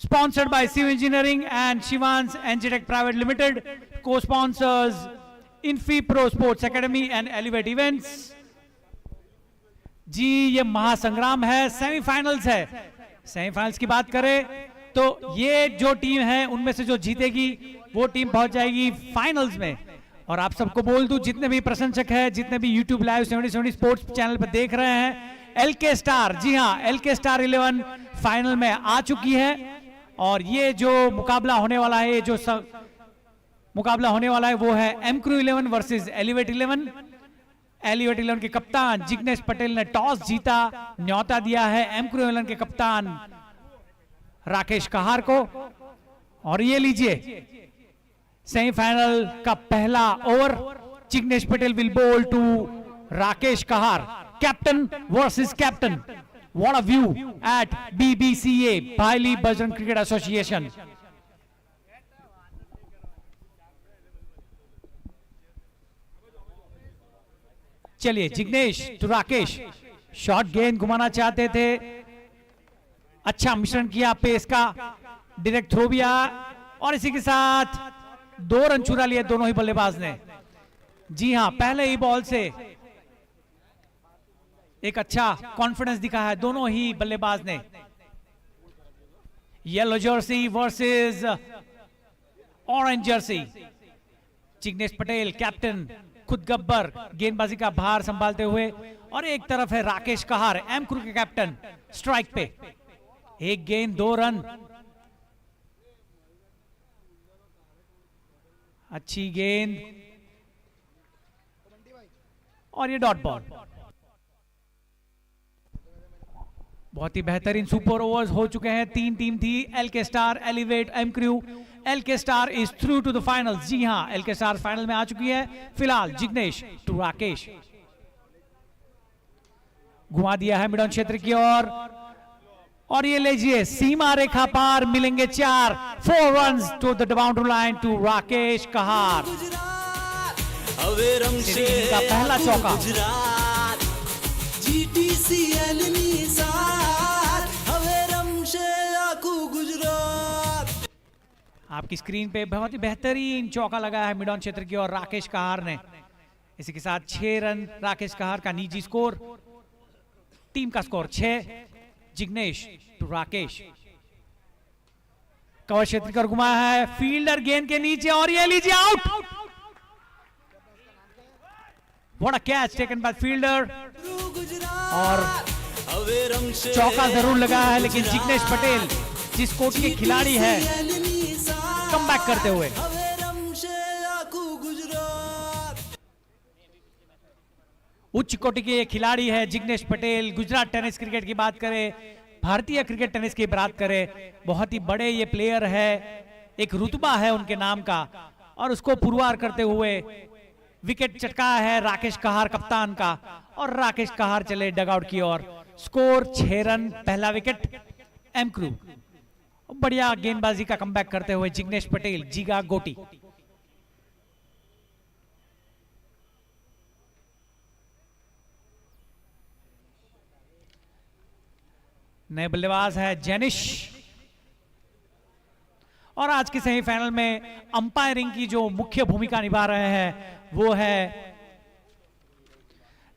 Sponsored by Siv Engineering and Shivans Engineering Private Limited. Co-sponsors Infi Pro Sports Academy and Elevate Events. जी ये महासंग्राम है, semifinals है। Semifinals की बात करें तो ये जो टीम है उनमें से जो जीतेगी वो टीम पहुंच जाएगी फाइनल्स में। और आप सबको बोल दूं, जितने भी प्रशंसक हैं, जितने भी YouTube लाइव 70 स्पोर्ट्स चैनल पर देख रहे हैं, LK स्टार, जी हाँ, LK स्टार 11 फाइनल में आ चुकी है। और ये जो मुकाबला होने वाला है, ये जो मुकाबला होने वाला है वो है एमक्रू 11 वर्सेस एलिवेट 11। एलिवेट 11 के कप्तान जिग्नेश पटेल ने टॉस जीता, न्योता दिया है एमक्रू 11 के कप्तान राकेश कहार को। और ये लीजिए सेमीफाइनल का पहला over, Jignesh Patel will bowl to Rakesh Kahar, captain versus captain. What a view at BBCA, Bhaili Bajrang Cricket Association. चलिए जिग्नेश टू राकेश, शॉर्ट गेंद घुमाना चाहते थे, अच्छा मिश्रण किया पेस का, डायरेक्ट थ्रो भी आया और इसी के साथ 2 रन चुरा लिए दोनों ही बल्लेबाज ने। जी हां, पहले ही बॉल से एक अच्छा कॉन्फिडेंस दिखा है दोनों ही बल्लेबाज ने। Yellow Jersey versus orange Jersey. Jignesh Patel captain, खुद गब्बर गेंदबाजी का भार संभालते हुए, और एक तरफ है राकेश कहार एमक्रू के कैप्टन, स्ट्राइक पे। 1 गेंद 2 रन, अच्छी गेंद और ये डॉट बॉल। बहुत ही बेहतरीन सुपर ओवर्स हो चुके हैं। 3 टीम थी, LK Star, Elevate, MCrew. LK Star is through to the finals. जी हां, एलके स्टार फाइनल में आ चुकी है। फिलहाल जिग्नेश टू राकेश, घुमा दिया है मिडन क्षेत्र की ओर, और ये लीजिए सीमा रेखा पार, मिलेंगे 4 runs to the boundary line to Rakesh Kahar. का पहला चौका। आपकी स्क्रीन पे बहुत ही बेहतरीन चौका लगा है मिडन क्षेत्र की ओर राकेश कहार ने। इसी के साथ 6 रन राकेश कहार का निजी स्कोर। टीम का score 6। Jignesh to Rakesh, cover क्षेत्र कर घुमाया है, फील्डर गेंद के नीचे, और ये लीजिए out. What a catch taken by fielder. और चौका जरूर लगा है, लेकिन जिग्नेश पटेल जिस कोटि के खिलाड़ी है, कम बैक करते हुए। उच्च कोटि के खिलाड़ी है जिग्नेश पटेल। गुजरात टेनिस क्रिकेट की बात करें, भारतीय क्रिकेट टेनिस की बात करें, बहुत ही बड़े ये प्लेयर है, एक रुतबा है उनके नाम का, और उसको पुरवार करते हुए विकेट चटकाया है राकेश कहार कप्तान का, और राकेश कहार चले डगआउट की ओर। स्कोर 6 रन, पहला विकेट एमक्रू। बढ़िया गेंदबाजी का कमबैक करते हुए जिग्नेश पटेल, जीगा गोटी। नए बल्लेबाज है जेनिश। और आज के सेमीफाइनल में अंपायरिंग की जो मुख्य भूमिका निभा रहे हैं वो है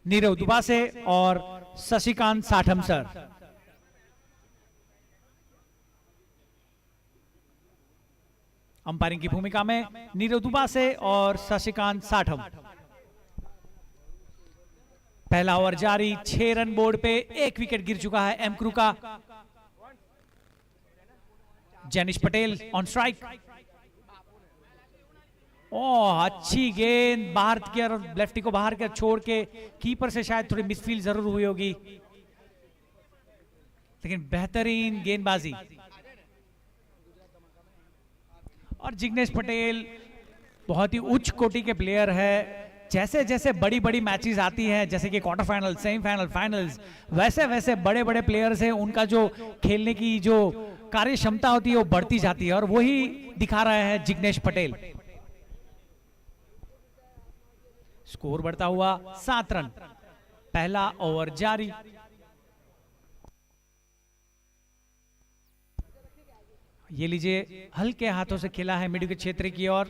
नीरव दुबासे और शशिकांत साठम सर। अंपायरिंग की भूमिका में नीरव दुबासे और शशिकांत साठम। पहला ओवर जारी, 6 रन बोर्ड पे, 1 विकेट गिर चुका है एमक्रू का। Jenish Patel on strike. Oh, अच्छी गेंद बाहर की, लेफ्टी को बाहर के छोड़ के, कीपर से शायद थोड़ी मिसफील जरूर हुई होगी, लेकिन बेहतरीन गेंदबाजी। और जिग्नेश पटेल बहुत ही उच्च कोटि के प्लेयर है। जैसे जैसे बड़ी बड़ी मैचेस आती हैं, जैसे कि क्वार्टर फाइनल, सेमीफाइनल, फाइनल्स, वैसे वैसे बड़े बड़े प्लेयर्स हैं, उनका जो खेलने की जो कार्य क्षमता होती है वो बढ़ती जाती है, और वही दिखा रहे हैं जिग्नेश पटेल। स्कोर बढ़ता हुआ 7 रन, पहला ओवर जारी। ये लीजिए हल्के हाथों से खेला है मिड विकेट क्षेत्र की ओर,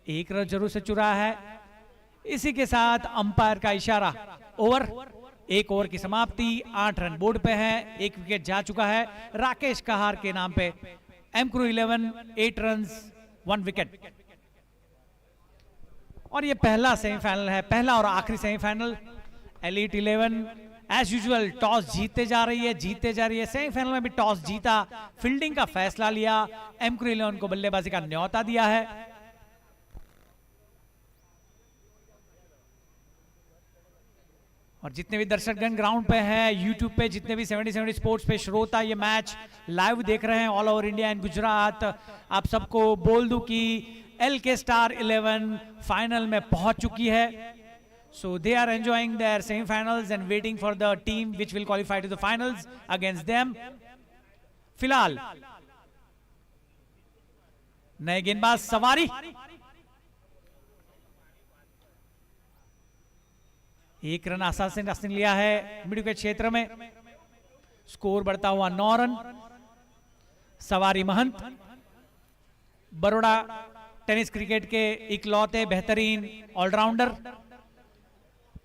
एक रन जरूर से चुरा है। इसी के साथ अंपायर का इशारा, ओवर, एक ओवर की समाप्ति, 8 रन बोर्ड पे है, एक विकेट जा चुका है राकेश कहार के नाम पे। M crew 11 8 run 1 wicket. और ये पहला सेमीफाइनल है, पहला और आखिरी semifinal. Elite 11 as usual toss जीतते जा रही है। सेमीफाइनल में भी टॉस जीता, फील्डिंग का फैसला लिया, एम क्रू 11 को बल्लेबाजी का न्योता दिया है। और जितने भी दर्शकगण ग्राउंड पे हैं, यूट्यूब पे जितने भी 70 स्पोर्ट्स पे श्रोता ये मैच लाइव देख रहे हैं all over India and Gujarat, आप सबको बोल दूं कि LK Star 11 फाइनल में पहुंच चुकी है। So they are enjoying their semi-finals and waiting for the team which will qualify to the finals against them. फिलहाल नए गेंदबाज सवारी, एक रन आसान से नसीन लिया है मिड विकेट क्षेत्र में। स्कोर बढ़ता हुआ 9 रन। सवारी महंत बड़ौदा टेनिस क्रिकेट के इकलौते बेहतरीन ऑलराउंडर,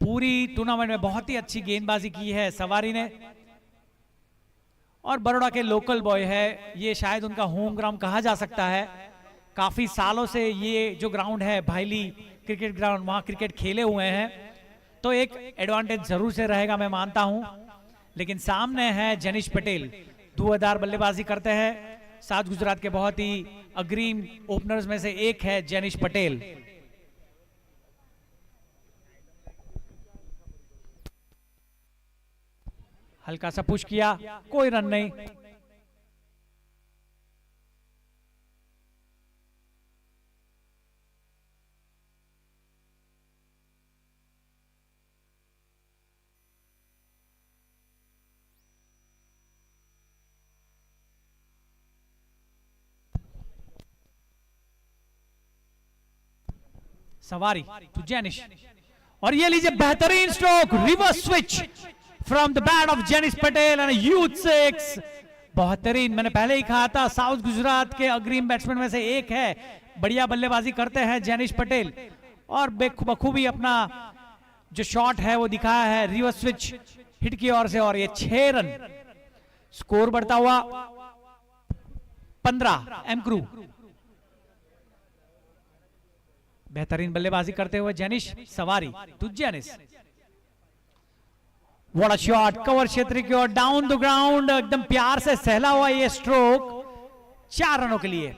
पूरी टूर्नामेंट में बहुत ही अच्छी गेंदबाजी की है सवारी ने, और बड़ौदा के लोकल बॉय है, ये शायद उनका होम ग्राउंड कहा जा सकता है। काफी सालों से ये जो ग्राउंड है भाईली क्रिकेट ग्राउंड, वहां क्रिकेट खेले हुए हैं, तो एक एडवांटेज जरूर से रहेगा मैं मानता हूं। लेकिन सामने है जनीश पटेल, धुआंधार बल्लेबाजी करते हैं, साउथ गुजरात के बहुत ही अग्रीम ओपनर्स में से एक है जनीश पटेल। हल्का सा पुश किया, कोई रन नहीं। सवारी टू जेनिश, और ये लीजिए बेहतरीन stroke, reverse switch from the bat of Jenish Patel and youth 6। बेहतरीन, मैंने पहले ही कहा था साउथ गुजरात के अग्रीम बैट्समैन में से एक है, बढ़िया बल्लेबाजी करते हैं जेनिश पटेल, और बखूबी अपना जो शॉट है वो दिखाया है, रिवर्स स्विच हिट की ओर से, और ये 6 रन। स्कोर बढ़ता हुआ 15। एम क्रू बेहतरीन बल्लेबाजी करते हुए जेनिश, सवारी to Jenish. What a shot, cover क्षेत्र की ओर, डाउन द ग्राउंड, एकदम प्यार से सहला हुआ ये स्ट्रोक 4 रनों के लिए।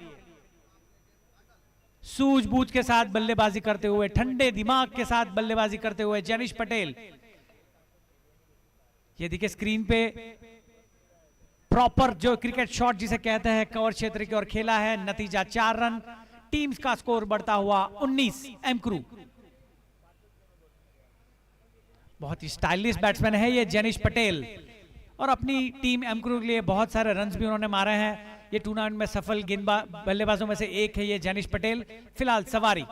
सूझबूझ के साथ बल्लेबाजी करते हुए, ठंडे दिमाग के साथ बल्लेबाजी करते हुए जेनिश पटेल। ये देखिए स्क्रीन पे प्रॉपर जो क्रिकेट शॉट जिसे कहते हैं कवर क्षेत्र की ओर खेला है, नतीजा 4 रन। टीम्स का स्कोर बढ़ता हुआ 19। एम क्रू बहुत ही स्टाइलिश बैट्समैन है ये जेनिश पटेल, और अपनी टीम एम क्रू के लिए बहुत सारे रन्स भी उन्होंने मारे हैं। ये टूर्नामेंट में सफल बल्लेबाजों में से एक है ये जेनिश पटेल। फिलहाल सवारी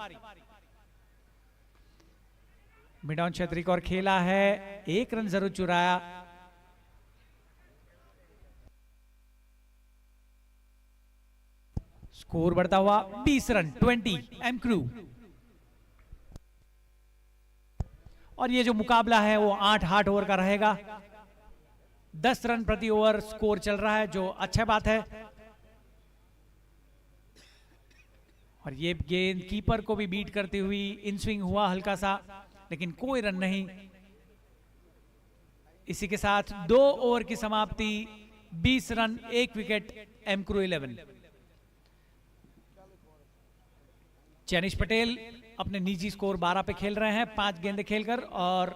मिड ऑन क्षेत्र की ओर खेला है, 1 रन जरूर चुराया। स्कोर बढ़ता हुआ 20 रन 20। एम क्रू, और ये जो मुकाबला है वो 8 ओवर का रहेगा, 10 रन प्रति ओवर स्कोर चल रहा है, जो अच्छा बात है। और ये गेंद कीपर को भी बीट करती हुई इन स्विंग हुआ हल्का सा, लेकिन कोई रन नहीं। इसी के साथ 2 ओवर की समाप्ति, 20 रन 1 wicket. M crew 11। Jenish Patel अपने निजी स्कोर 12 पे खेल रहे हैं, 5 गेंदे खेलकर, और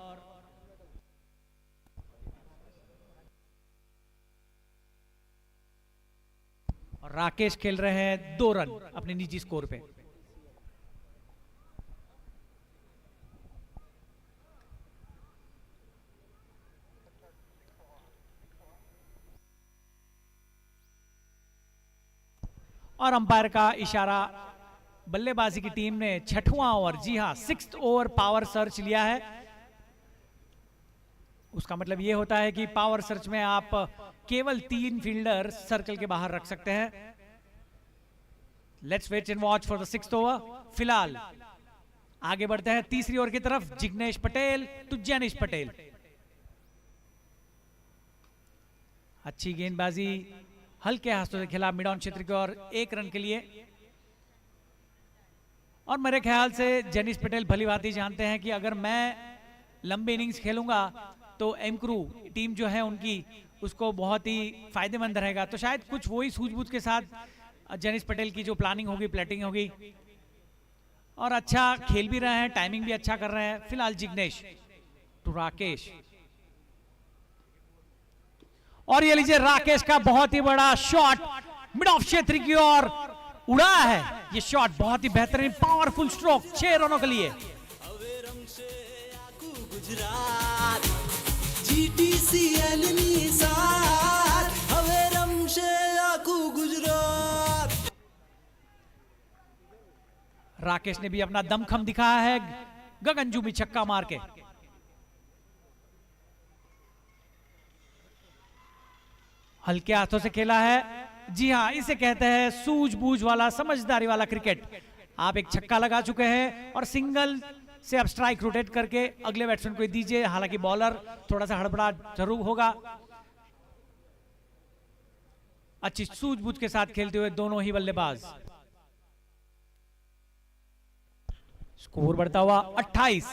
राकेश खेल रहे हैं 2 रन अपने निजी स्कोर पे। और अंपायर का इशारा, बल्लेबाजी की टीम ने 6वां ओवर, जी हां 6th ओवर पावर सर्च लिया है। उसका मतलब यह होता है कि पावर सर्च में आप केवल 3 फील्डर सर्कल के बाहर रख सकते हैं। Let's wait and watch for the 6th over. फिलहाल आगे बढ़ते हैं तीसरी ओवर की तरफ। जिग्नेश पटेल टू जैनिश पटेल। अच्छी गेंदबाजी हल्के हाथों से खेला मिड ऑन क्षेत्र की ओर 1 रन के लिए। और मेरे ख्याल से जैनिश पटेल भली भांति जानते हैं कि अगर मैं लंबी इनिंग्स खेलूंगा तो एमक्रू टीम जो है उनकी उसको बहुत ही फायदेमंद रहेगा। तो शायद कुछ वही सूझबूझ के साथ जैनिश पटेल की जो प्लानिंग होगी, प्लेटिंग होगी, और अच्छा खेल भी रहे हैं, टाइमिंग भी अच्छा कर रहे हैं। फिलहाल जिग्नेश टू राकेश, और ये लीजिए राकेश का बहुत ही बड़ा शॉट मिड ऑफ क्षेत्र की ओर उड़ा है। ये शॉट बहुत ही बेहतरीन पावरफुल स्ट्रोक 6 रनों के लिए। राकेश ने भी अपना दमखम दिखाया है गगनचुंबी छक्का मार के। हल्के हाथों से खेला है। जी हां, इसे कहते हैं सूझबूझ वाला, समझदारी वाला क्रिकेट। आप एक छक्का लगा चुके हैं और सिंगल से आप स्ट्राइक रोटेट करके अगले बैट्समैन को दीजिए। हालांकि बॉलर थोड़ा सा हड़बड़ा जरूर होगा। अच्छी सूझबूझ के साथ खेलते हुए दोनों ही बल्लेबाज। स्कोर बढ़ता हुआ 28।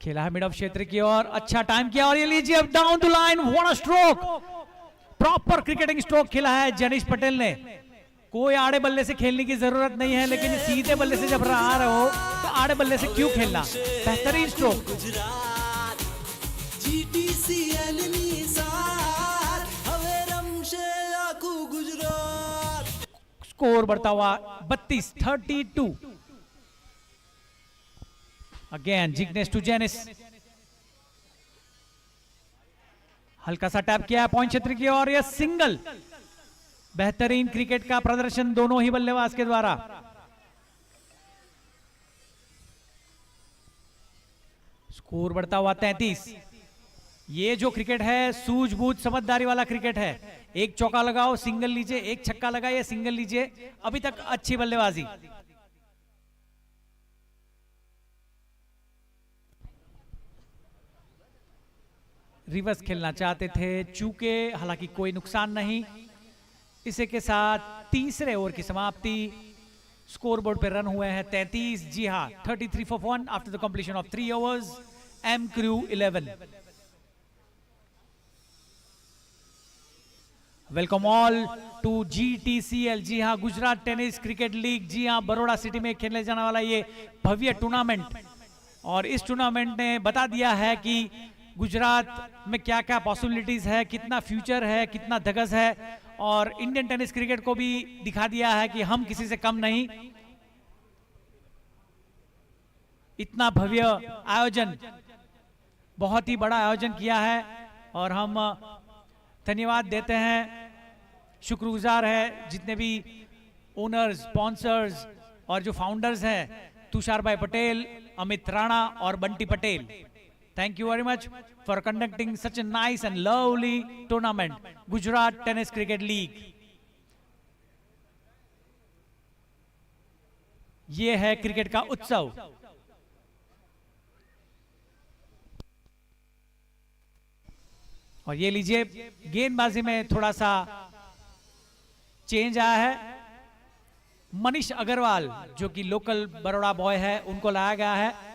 खेला है मिड ऑफ क्षेत्र की ओर, अच्छा टाइम किया, और ये लीजिए अब down the line, what a stroke, proper cricketing stroke खेला है जैनिश पटेल ने। कोई आड़े बल्ले से खेलने की जरूरत नहीं है, लेकिन सीधे बल्ले से जब आ रहे हो तो आड़े बल्ले से क्यों खेलना। बेहतरीन स्ट्रोक। स्कोर बढ़ता हुआ 32-32। अगेन जिग्नेश टू जैनिश, हल्का सा टैप किया पॉइंट क्षेत्र की ओर, यह सिंगल। बेहतरीन क्रिकेट का प्रदर्शन दोनों ही बल्लेबाज के द्वारा। स्कोर बढ़ता हुआ 33। ये जो क्रिकेट है सूझबूझ समझदारी वाला क्रिकेट है। एक चौका लगाओ, सिंगल लीजिए, एक छक्का लगाइए, सिंगल लीजिए। अभी तक अच्छी बल्लेबाजी। रिवर्स खेलना चाहते थे, चूके, हालांकि कोई नुकसान नहीं। इसी के साथ तीसरे ओवर की समाप्ति। स्कोरबोर्ड पे रन हुए हैं 33। जी हां, 33 for 1 after the completion of 3 overs। M crew 11। Welcome all to GTCL। जी हां, गुजरात टेनिस क्रिकेट लीग। जी हां, बड़ौदा सिटी में खेले जाने वाला ये भव्य टूर्नामेंट, और इस टूर्नामेंट ने बता दिया है कि गुजरात में क्या क्या पॉसिबिलिटीज है, कितना फ्यूचर है, कितना धगस है, और इंडियन टेनिस क्रिकेट को भी दिखा दिया है कि हम किसी से कम नहीं। इतना भव्य आयोजन, बहुत ही बड़ा आयोजन किया है, और हम धन्यवाद देते हैं, शुक्रगुजार है जितने भी ओनर्स, स्पॉन्सर्स और जो फाउंडर्स हैं, तुषार भाई पटेल, अमित राणा और Bunty Patel. Thank you very much for conducting such a nice and lovely tournament, Gujarat Tennis Cricket League. ये है क्रिकेट का उत्सव। और ये लीजिए, गेंदबाजी में थोड़ा सा चेंज आया है। मनीष अग्रवाल जो कि लोकल बड़ौदा बॉय है, उनको लाया गया है।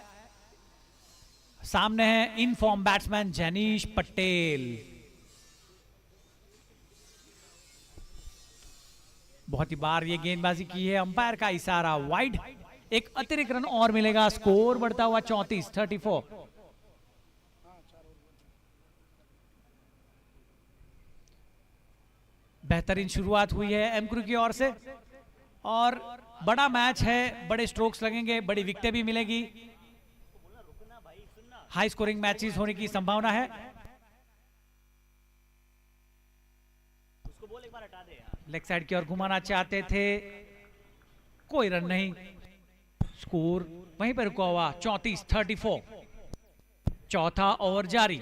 सामने है in form batsman Jainish Patel. बहुत ही बार ये गेंदबाजी की है, अंपायर का इशारा वाइड। एक अतिरिक्त रन और मिलेगा। स्कोर बढ़ता हुआ 34-34। बेहतरीन शुरुआत हुई है एमक्रू की ओर से, और बड़ा मैच है, बड़े स्ट्रोक्स लगेंगे, बड़ी विकेटें भी मिलेगी, हाई स्कोरिंग मैचेस होने की संभावना है। लेग साइड की ओर घुमाना चाहते थे, कोई रन नहीं। स्कोर वहीं पर रुका हुआ 34-34। चौथा ओवर जारी।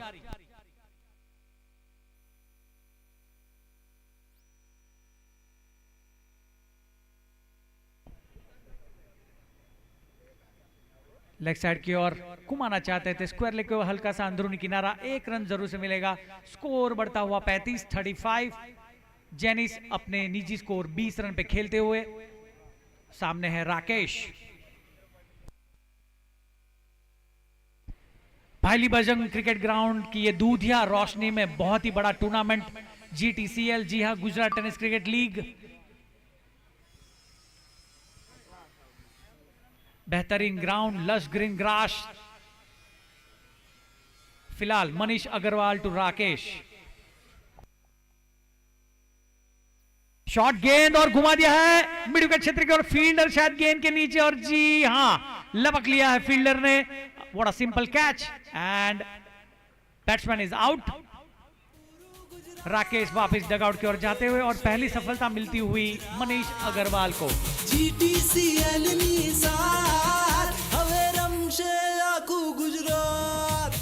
लेग साइड की ओर घुमाना चाहते थे, स्क्वायर लेके हुए हल्का सा अंदरूनी किनारा, 1 रन जरूर से मिलेगा। स्कोर बढ़ता हुआ 35-35। जेनिस अपने निजी स्कोर 20 रन पे खेलते हुए। सामने है राकेश। भाईली बजंग क्रिकेट ग्राउंड की ये दूधिया रोशनी में बहुत ही बड़ा टूर्नामेंट GTCL, जी हां, गुजरात टेनिस क्रिकेट लीग। बेहतरीन ग्राउंड, लश ग्रीन ग्रास। फिलहाल मनीष अग्रवाल टू राकेश। शॉट गेंद और घुमा दिया है मिड विकेट क्षेत्र के, और फील्डर शायद गेंद के नीचे, और जी हां, लपक लिया है फील्डर ने। What a simple catch and batsman is out. Rakesh वापस डगआउट की ओर जाते हुए, और पहली सफलता मिलती हुई मनीष अग्रवाल को। GTCL निसार हवे रमशे आखू गुजरात।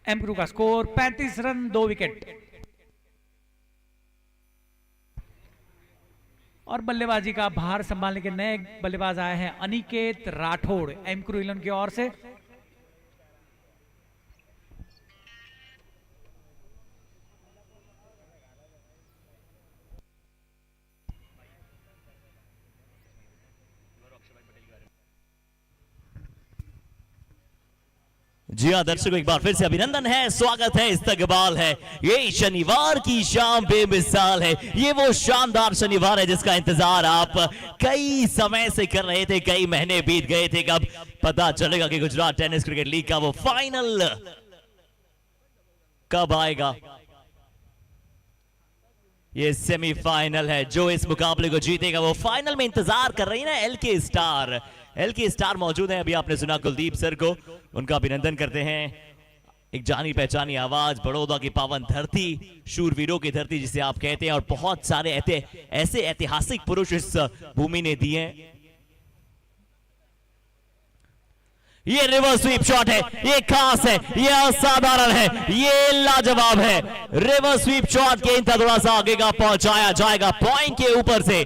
एमक्रू का स्कोर 35 रन 2 विकेट। और बल्लेबाजी का भार संभालने के नए बल्लेबाज आए हैं अनिकेत राठौड़ एमक्रू 11 की ओर से। जी हाँ दर्शकों, एक बार फिर से अभिनंदन है, स्वागत है, इस्तकबाल है। ये शनिवार की शाम बेमिसाल है। ये वो शानदार शनिवार है जिसका इंतजार आप कई समय से कर रहे थे। कई महीने बीत गए थे, कब पता चलेगा कि गुजरात टेनिस क्रिकेट लीग का वो फाइनल कब आएगा। ये सेमीफाइनल है, जो इस मुकाबले को जीतेगा वो फाइनल में इंतजार कर रही है ना LK स्टार। LK स्टार मौजूद है। अभी आपने सुना कुलदीप सर को, उनका अभिनंदन करते हैं। एक जानी पहचानी आवाज, बड़ौदा की पावन धरती, शूरवीरों की धरती जिसे आप कहते हैं, और बहुत सारे ऐसे ऐतिहासिक पुरुष इस भूमि ने दिए हैं। ये रिवर्स स्वीप शॉट है, ये खास है, ये असाधारण है, ये लाजवाब है। रिवर्स स्वीप शॉट गेंद था थोड़ा सा आगे का, पहुंचाया जाएगा पॉइंट के ऊपर से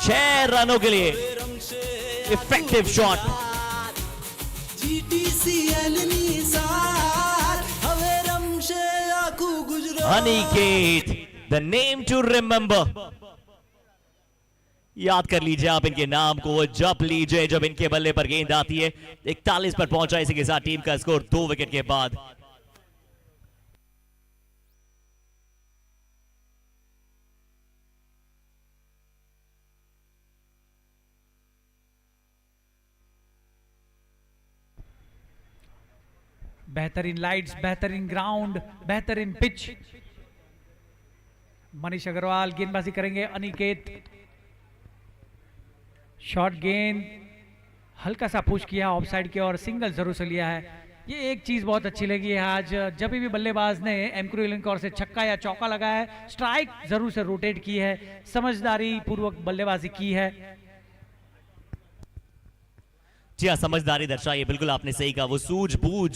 6 रनों के लिए। Effective shot. GTCL निसार हवे रमशे आखू Gujarat. Aniket, the name to remember. याद कर लीजिए आप इनके नाम को, जप लीजिए जब इनके बल्ले पर गेंद आती है। 41 पर पहुंचा इसी के साथ टीम का स्कोर 2 विकेट के बाद। बेहतरीन लाइट्स, बेहतरीन ग्राउंड, बेहतरीन पिच। मनीष अग्रवाल गेंदबाजी करेंगे। अनिकेत शॉट गेंद हल्का सा पुश किया ऑफ साइड की, और सिंगल जरूर से लिया है। ये एक चीज बहुत अच्छी लगी है आज, जब भी बल्लेबाज ने एमक्रू 11 की ओर से छक्का या चौका लगाया है, स्ट्राइक जरूर से रोटेट की है, समझदारी पूर्वक बल्लेबाजी की है। जी हाँ, समझदारी दर्शाई, बिल्कुल आपने सही कहा। वो सूझबूझ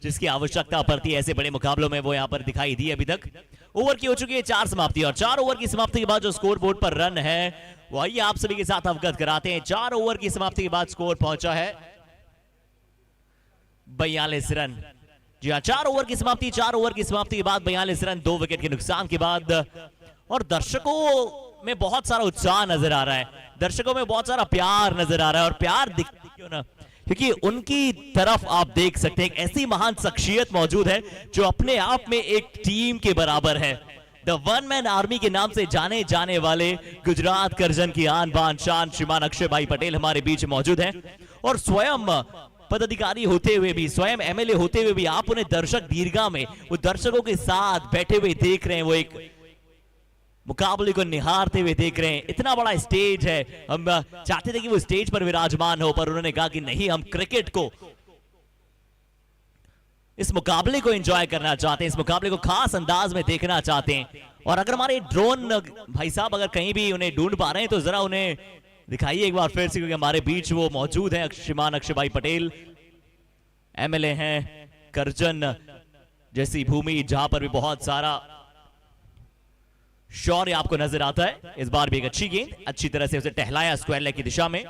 जिसकी आवश्यकता पड़ती है ऐसे बड़े मुकाबलों में, वो यहाँ पर दिखाई दी अभी तक। ओवर की हो चुकी है 4 समाप्ति, और 4 ओवर की समाप्ति के बाद जो स्कोर बोर्ड पर रन है वो आइए आप सभी के साथ अवगत कराते हैं। 4 ओवर की समाप्ति के बाद स्कोर पहुंचा है 42 रन। जी हाँ, 4 ओवर की समाप्ति, 4 ओवर की समाप्ति के बाद 42 रन 2 विकेट के नुकसान के बाद। और दर्शकों में बहुत सारा उत्साह नजर आ रहा है, दर्शकों में बहुत सारा प्यार नजर आ रहा है। और प्यार दिखता क्यों ना, क्योंकि उनकी तरफ आप देख सकते हैं एक ऐसी महान शख्सियत मौजूद है जो अपने आप में एक टीम के बराबर है। द वन मैन आर्मी के नाम से जाने जाने वाले गुजरात करजन की आन बान शान श्रीमान अक्षय भाई पटेल हमारे बीच मौजूद हैं। और स्वयं पदाधिकारी होते हुए भी, स्वयं MLA होते हुए भी आप उन्हें दर्शक दीर्घा में वो दर्शकों के साथ बैठे हुए देख रहे हैं, वो एक मुकाबले को निहारते हुए देख रहे हैं। इतना बड़ा स्टेज है, हम चाहते थे कि वो स्टेज पर विराजमान हो, पर उन्होंने कहा कि नहीं, हम क्रिकेट को, इस मुकाबले को एंजॉय करना चाहते हैं, इस मुकाबले को खास अंदाज में देखना चाहते हैं। और अगर हमारे ड्रोन भाई साहब अगर कहीं भी उन्हें ढूंढ पा रहे हैं तो जरा उन्हें दिखाइए एक बार फिर से, क्योंकि हमारे बीच वो मौजूद है श्रीमान अक्षय भाई पटेल। एमएलए हैं करजन जैसी भूमि जहां पर भी बहुत सारा शौर्य आपको नजर आता है। इस बार भी एक अच्छी गेंद, अच्छी तरह से उसे टहलाया स्क्वायर लेग की दिशा में।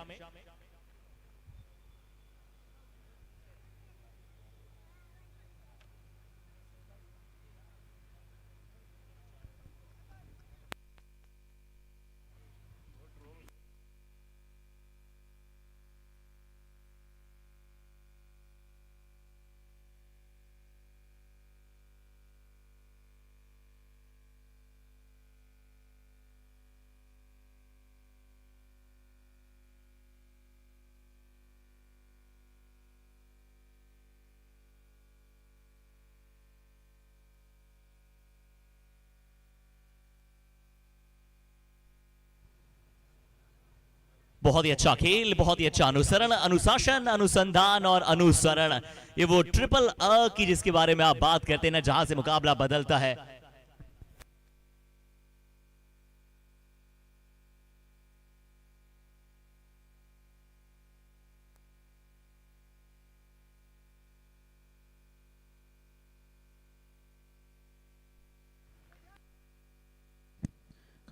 बहुत ही अच्छा खेल, बहुत ही अच्छा अनुसरण, अनुशासन, अनुसंधान और अनुसरण, ये वो ट्रिपल अ की जिसके बारे में आप बात करते हैं ना, जहां से मुकाबला बदलता है।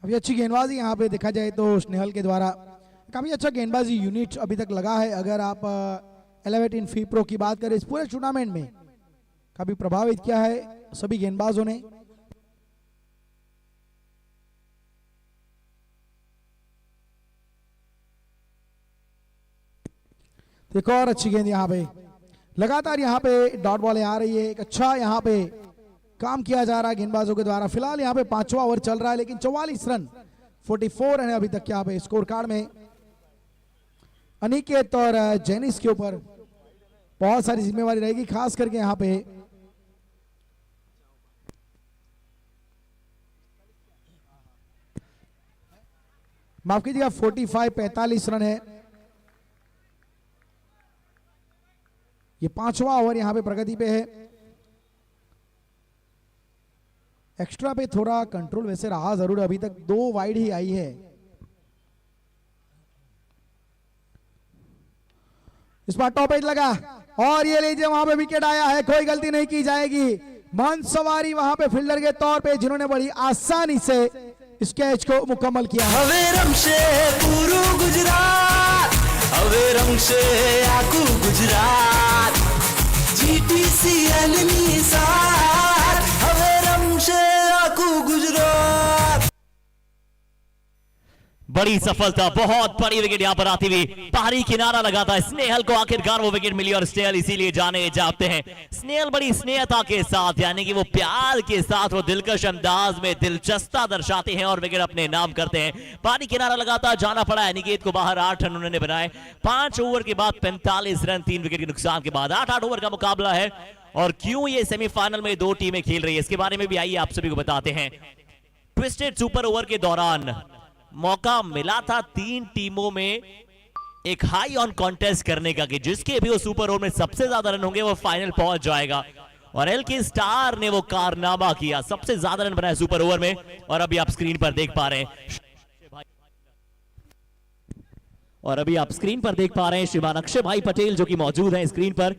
काफी अच्छी गेंदबाजी यहाँ पे देखा जाए तो स्नेहल के द्वारा काफी अच्छा गेंदबाजी यूनिट अभी तक लगा है। अगर आप एलिवेट इन फी प्रो की बात करें, इस पूरे टूर्नामेंट में काफी प्रभावित किया है सभी गेंदबाजों ने। देखो और अच्छी गेंद यहाँ पे, लगातार यहाँ पे डॉट बॉलें आ रही है। एक अच्छा यहाँ पे काम किया जा रहा है गेंदबाजों के द्वारा। फिलहाल यहाँ पे 5वां ओवर चल रहा है, लेकिन 44 रन 44 रन है अभी तक यहाँ पे स्कोर कार्ड में। अनिकेत और जेनिस के ऊपर बहुत सारी जिम्मेवारी रहेगी, खास करके यहाँ पे माफ कीजिएगा 45 रन है। ये 5वां ओवर यहाँ पे प्रगति पे है। एक्स्ट्रा पे थोड़ा कंट्रोल वैसे रहा जरूर, अभी तक 2 वाइड ही आई है। इस बार टॉप एज लगा और ये लीजिए वहां पे विकेट आया है, कोई गलती नहीं की जाएगी। मनसवारी वहां पे फील्डर के तौर पे जिन्होंने बड़ी आसानी से इस कैच को मुकम्मल किया। હવે રમશે પૂરું ગુજરાત, હવે રમશે આખું ગુજરાત, GTCL ની સાથ હવે રમશે આખું ગુજરાત। बड़ी सफलता, बहुत बड़ी विकेट यहां पर आती हुई बाहरी किनारा लगाता है स्नेहल को, आखिरकार वो विकेट मिली और स्नेहल इसीलिए जाने जाते हैं। स्नेहल बड़ी स्नेहता के साथ, यानी कि वो प्यार के साथ वो दिलकश अंदाज में दिलचस्पता दर्शाते हैं और विकेट अपने नाम करते हैं। बाहरी किनारा लगाता जाना पड़ा है निकेत को बाहर। 8 रन उन्होंने बनाए 5 ओवर के बाद, 45 रन 3 विकेट के नुकसान के बाद। 8 ओवर का मुकाबला है और क्यों ये सेमीफाइनल में 2 टीमें खेल रही है इसके बारे में भी आइए आप सभी को बताते हैं। ट्विस्टेड सुपर ओवर के दौरान मौका मिला था 3 टीमों में एक हाई ऑन कॉन्टेस्ट करने का कि जिसके भी वो सुपर ओवर में सबसे ज्यादा रन होंगे वो फाइनल पहुंच जाएगा, और एलके स्टार ने वो कारनामा किया, सबसे ज्यादा रन बनाए सुपर ओवर में। और अभी आप स्क्रीन पर देख पा रहे हैं श्रीमान अक्षय भाई पटेल जो कि मौजूद हैं स्क्रीन पर।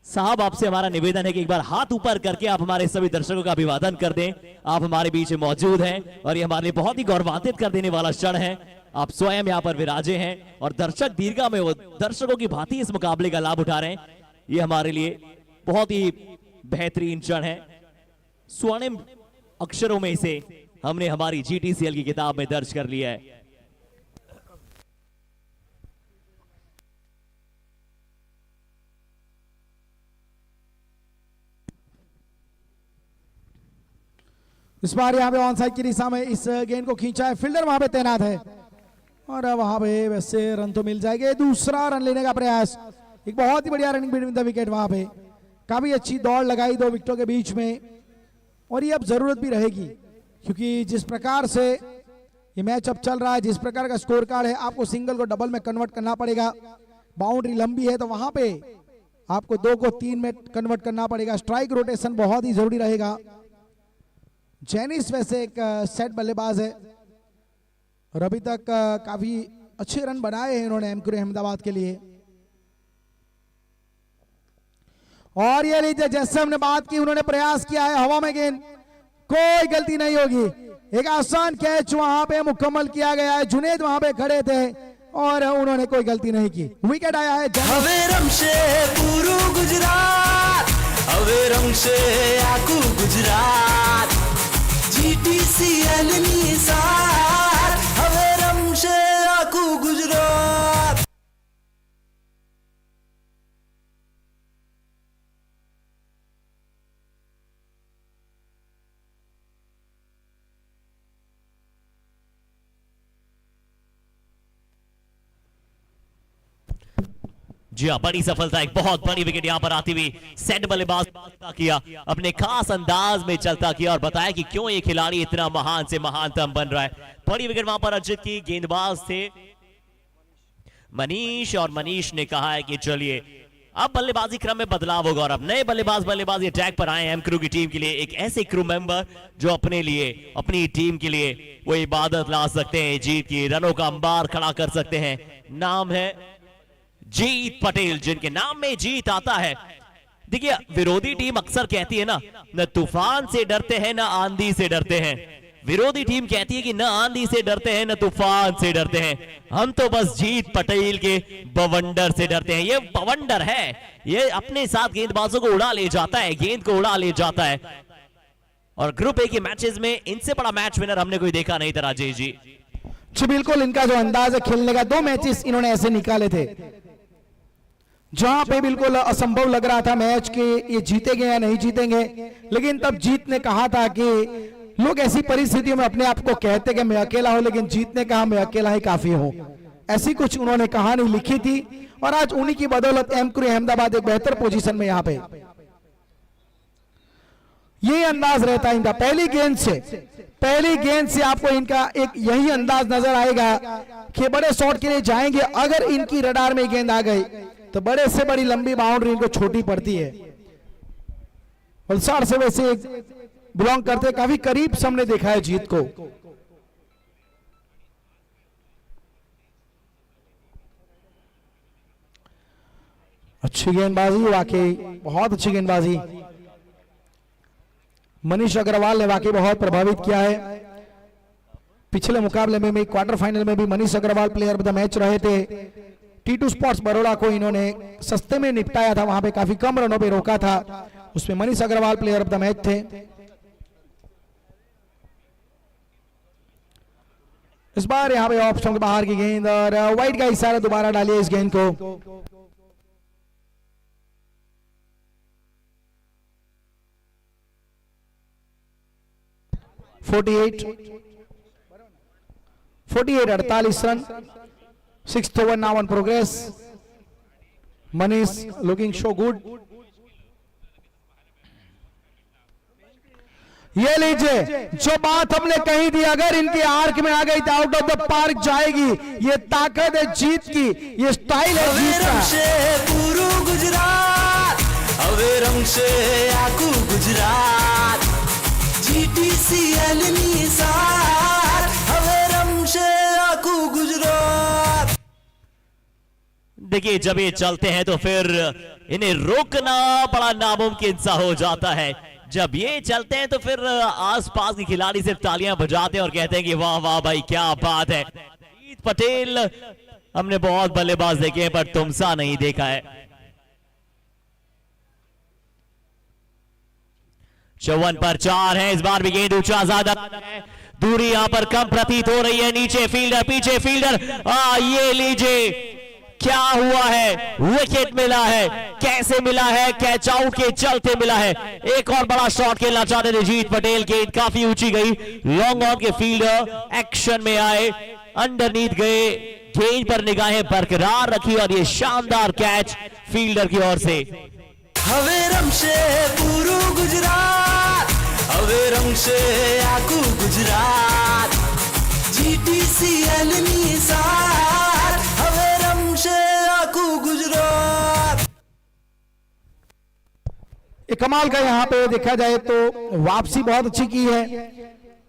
साहब आपसे हमारा निवेदन है कि एक बार हाथ ऊपर करके आप हमारे सभी दर्शकों का अभिवादन कर दें। आप हमारे बीच में मौजूद हैं और ये हमारे लिए बहुत ही गौरवान्वित कर देने वाला क्षण है। आप स्वयं यहाँ पर विराजे हैं और दर्शक दीर्घा में वो दर्शकों की भांति इस मुकाबले का लाभ उठा रहे हैं। ये हमारे लिए बहुत ही बेहतरीन क्षण है। स्वर्णिम अक्षरों में इसे हमने हमारी GTCL की किताब में दर्ज कर लिया है। इस बार यहाँ पे ऑन साइड की दिशा में इस गेंद को खींचा है, फील्डर वहां पे तैनात है और वहां पे वैसे रन तो मिल जाएंगे। दूसरा रन लेने का प्रयास, एक बहुत ही बढ़िया रनिंग बिटवीन द विकेट। वहां पे काफी अच्छी दौड़ लगाई 2 विकेटों के बीच में, और ये अब जरूरत भी रहेगी क्योंकि जिस प्रकार से ये मैच अब चल रहा है, जिस प्रकार का स्कोर कार्ड है, आपको सिंगल को डबल में कन्वर्ट करना पड़ेगा। बाउंड्री लंबी है तो वहां पे आपको 2 को 3 में कन्वर्ट करना पड़ेगा। स्ट्राइक रोटेशन बहुत ही जरूरी रहेगा। जेनिस वैसे एक सेट बल्लेबाज है और अभी तक काफी अच्छे रन बनाए हैं इन्होंने एमक्यू अहमदाबाद के लिए। और ये लीजिए, जैसे हमने बात की, उन्होंने प्रयास किया है, हवा में गेंद, कोई गलती नहीं होगी। एक आसान कैच वहां पे मुकम्मल किया गया है। जुनेद वहां पे खड़े थे और उन्होंने कोई गलती नहीं की। विकेट आया है। હવે રમશે પૂરું ગુજરાત, હવે રમશે આખું ગુજરાત, GTCL ની સાથ હવે રમશે આખું ગુજરાત। जी हाँ, बड़ी सफलता, एक बहुत बड़ी विकेट यहां पर आती हुई। सेट बल्लेबाज किया, अपने खास अंदाज में चलता किया और बताया कि क्यों ये खिलाड़ी इतना महान से महानतम बन रहा है। बड़ी विकेट वहां पर अर्जित की। गेंदबाज थे मनीष और मनीष ने कहा है कि चलिए अब बल्लेबाजी क्रम में बदलाव होगा और अब नए बल्लेबाज अटैक पर आए हैं। क्रू की टीम के लिए एक ऐसे क्रू मेंबर जो अपने लिए, अपनी टीम के लिए वो इबादत ला सकते हैं, जीत की रनों का अंबार खड़ा कर सकते हैं। नाम है जीत पटेल, जिनके नाम में जीत आता है। देखिए, विरोधी टीम अक्सर कहती है ना, न तूफान से डरते हैं न आंधी से डरते हैं। विरोधी टीम कहती है कि न आंधी से डरते हैं न तूफान से डरते हैं, हम तो बस जीत पटेल के बवंडर से डरते हैं। ये बवंडर है, ये अपने साथ गेंदबाजों को उड़ा ले जाता है, गेंद को उड़ा ले जाता है। और ग्रुप ए के मैचेस में इनसे बड़ा मैच विनर हमने कोई देखा नहीं था राजेश जी। बिल्कुल, इनका जो अंदाज है खेलने का, 2 मैचेस इन्होंने ऐसे निकाले थे जहां पे बिल्कुल असंभव लग रहा था मैच के ये जीतेंगे या नहीं जीतेंगे, लेकिन तब जीत ने कहा था कि लोग ऐसी परिस्थितियों में अपने आप को कहते कि मैं अकेला हूं, लेकिन जीत ने कहा मैं अकेला ही काफी हूं। ऐसी कुछ उन्होंने कहानी लिखी थी और आज उन्हीं की बदौलत एमक्रू अहमदाबाद एक बेहतर पोजीशन में यहां पे। ये अंदाज रहता है इनका पहली गेंद से आपको इनका एक यही अंदाज नजर आएगा कि बड़े शॉट के लिए जाएंगे। अगर इनकी रडार में गेंद आ गई तो बड़े से बड़ी लंबी बाउंड्री इनको छोटी पड़ती है। वलसाड़ से वैसे बिलोंग करते, काफी करीब से हमने देखा है जीत को। अच्छी गेंदबाजी, वाकई बहुत अच्छी गेंदबाजी। मनीष अग्रवाल ने वाकई बहुत प्रभावित किया है। पिछले मुकाबले में भी, क्वार्टर फाइनल में भी Manish Agarwal player of the match रहे थे। T2 स्पोर्ट्स बड़ौदा को इन्होंने सस्ते में निपटाया था, वहां पे काफी कम रनों पे रोका था, उसमें Manish Agarwal player of the match थे। इस बार यहां पे ऑफ स्टंप के बाहर की गेंद और वाइड का इशारा, दोबारा डालिए इस गेंद को। Forty 48 run, 6th over now on progress. Manish looking so good. ये लीजिए, जो बात हमने कही थी, अगर इनके आर्क में आ गई तो आउट ऑफ द पार्क जाएगी। ये ताकत है जीत की, ये स्टाइल है जीत का। पूरू गुजरात, હવે રમશે આખું ગુજરાત, GTCL ની સાથ હવે રમશે આખું ગુજરાત। देखिए, जब ये चलते हैं तो फिर इन्हें रोकना बड़ा नामुमकिन सा हो जाता है। जब ये चलते हैं तो फिर आसपास के खिलाड़ी सिर्फ तालियां बजाते हैं और कहते हैं कि वाह वाह भाई क्या बात है। जीत पटेल, हमने बहुत बल्लेबाज देखे हैं पर तुम सा नहीं देखा है। 54 पर 4 है, इस बार भी गेंद ऊंचा ज्यादा है, दूरी यहां पर कम प्रतीत हो रही है। नीचे फील्डर, पीछे फील्डर, ये लीजिए क्या हुआ है, विकेट मिला है। कैसे मिला है? कैच आउट के चलते मिला है। एक और बड़ा शॉट खेलना चाहते थे जीत पटेल, गेंद काफी ऊंची गई, लॉन्ग ऑन के फील्डर एक्शन में आए, अंडरनीथ गए, गेंद पर निगाहें बरकरार रखी और ये शानदार कैच फील्डर की ओर से। હવે રમશે પૂરું ગુજરાત, હવે રમશે આખું ગુજરાત, GTCL ની સાથ હવે રમશે આખું ગુજરાત। एक कमाल का यहाँ पे देखा जाए तो वापसी बहुत अच्छी की है।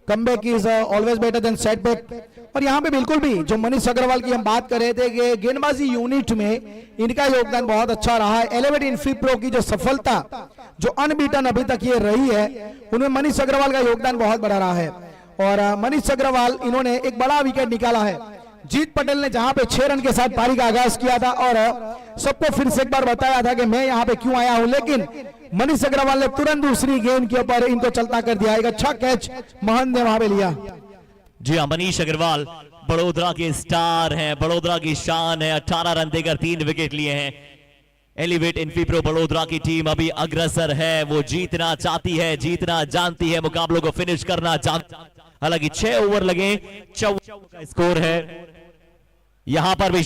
Comeback is always better than setback. और यहाँ पे बिल्कुल भी जो मनीष अग्रवाल की हम बात कर रहे थे कि गेंदबाजी यूनिट में इनका योगदान बहुत अच्छा रहा है। एलिवेट इन्फी-प्रो की जो सफलता, जो अनबीटन अभी तक ये रही है, उनमें मनीष अग्रवाल का योगदान बहुत बड़ा रहा है। और मनीष अग्रवाल इन्होंने एक बड़ा विकेट निकाला है। जीत पटेल ने जहां पे 6 रन के साथ पारी का आगाज किया था और सबको फिर से एक बार बताया था कि मैं यहाँ पे क्यों आया हूं, लेकिन मनीष अग्रवाल ने तुरंत दूसरी गेंद के ऊपर इनको चलता कर दिया। एक अच्छा कैच महंत ने वहां पे लिया। जी हाँ, मनीष अग्रवाल बड़ोदरा के स्टार हैं, बड़ोदरा की शान है। 18 रन देकर 3 विकेट लिए हैं। एलिवेट इन्फी-प्रो बड़ोदरा की टीम अभी अग्रसर है। वो जीतना चाहती है, जीतना जानती है, मुकाबलों को फिनिश करना चाहती। हालांकि 6 ओवर लगे, 54 का स्कोर है। यहां पर भी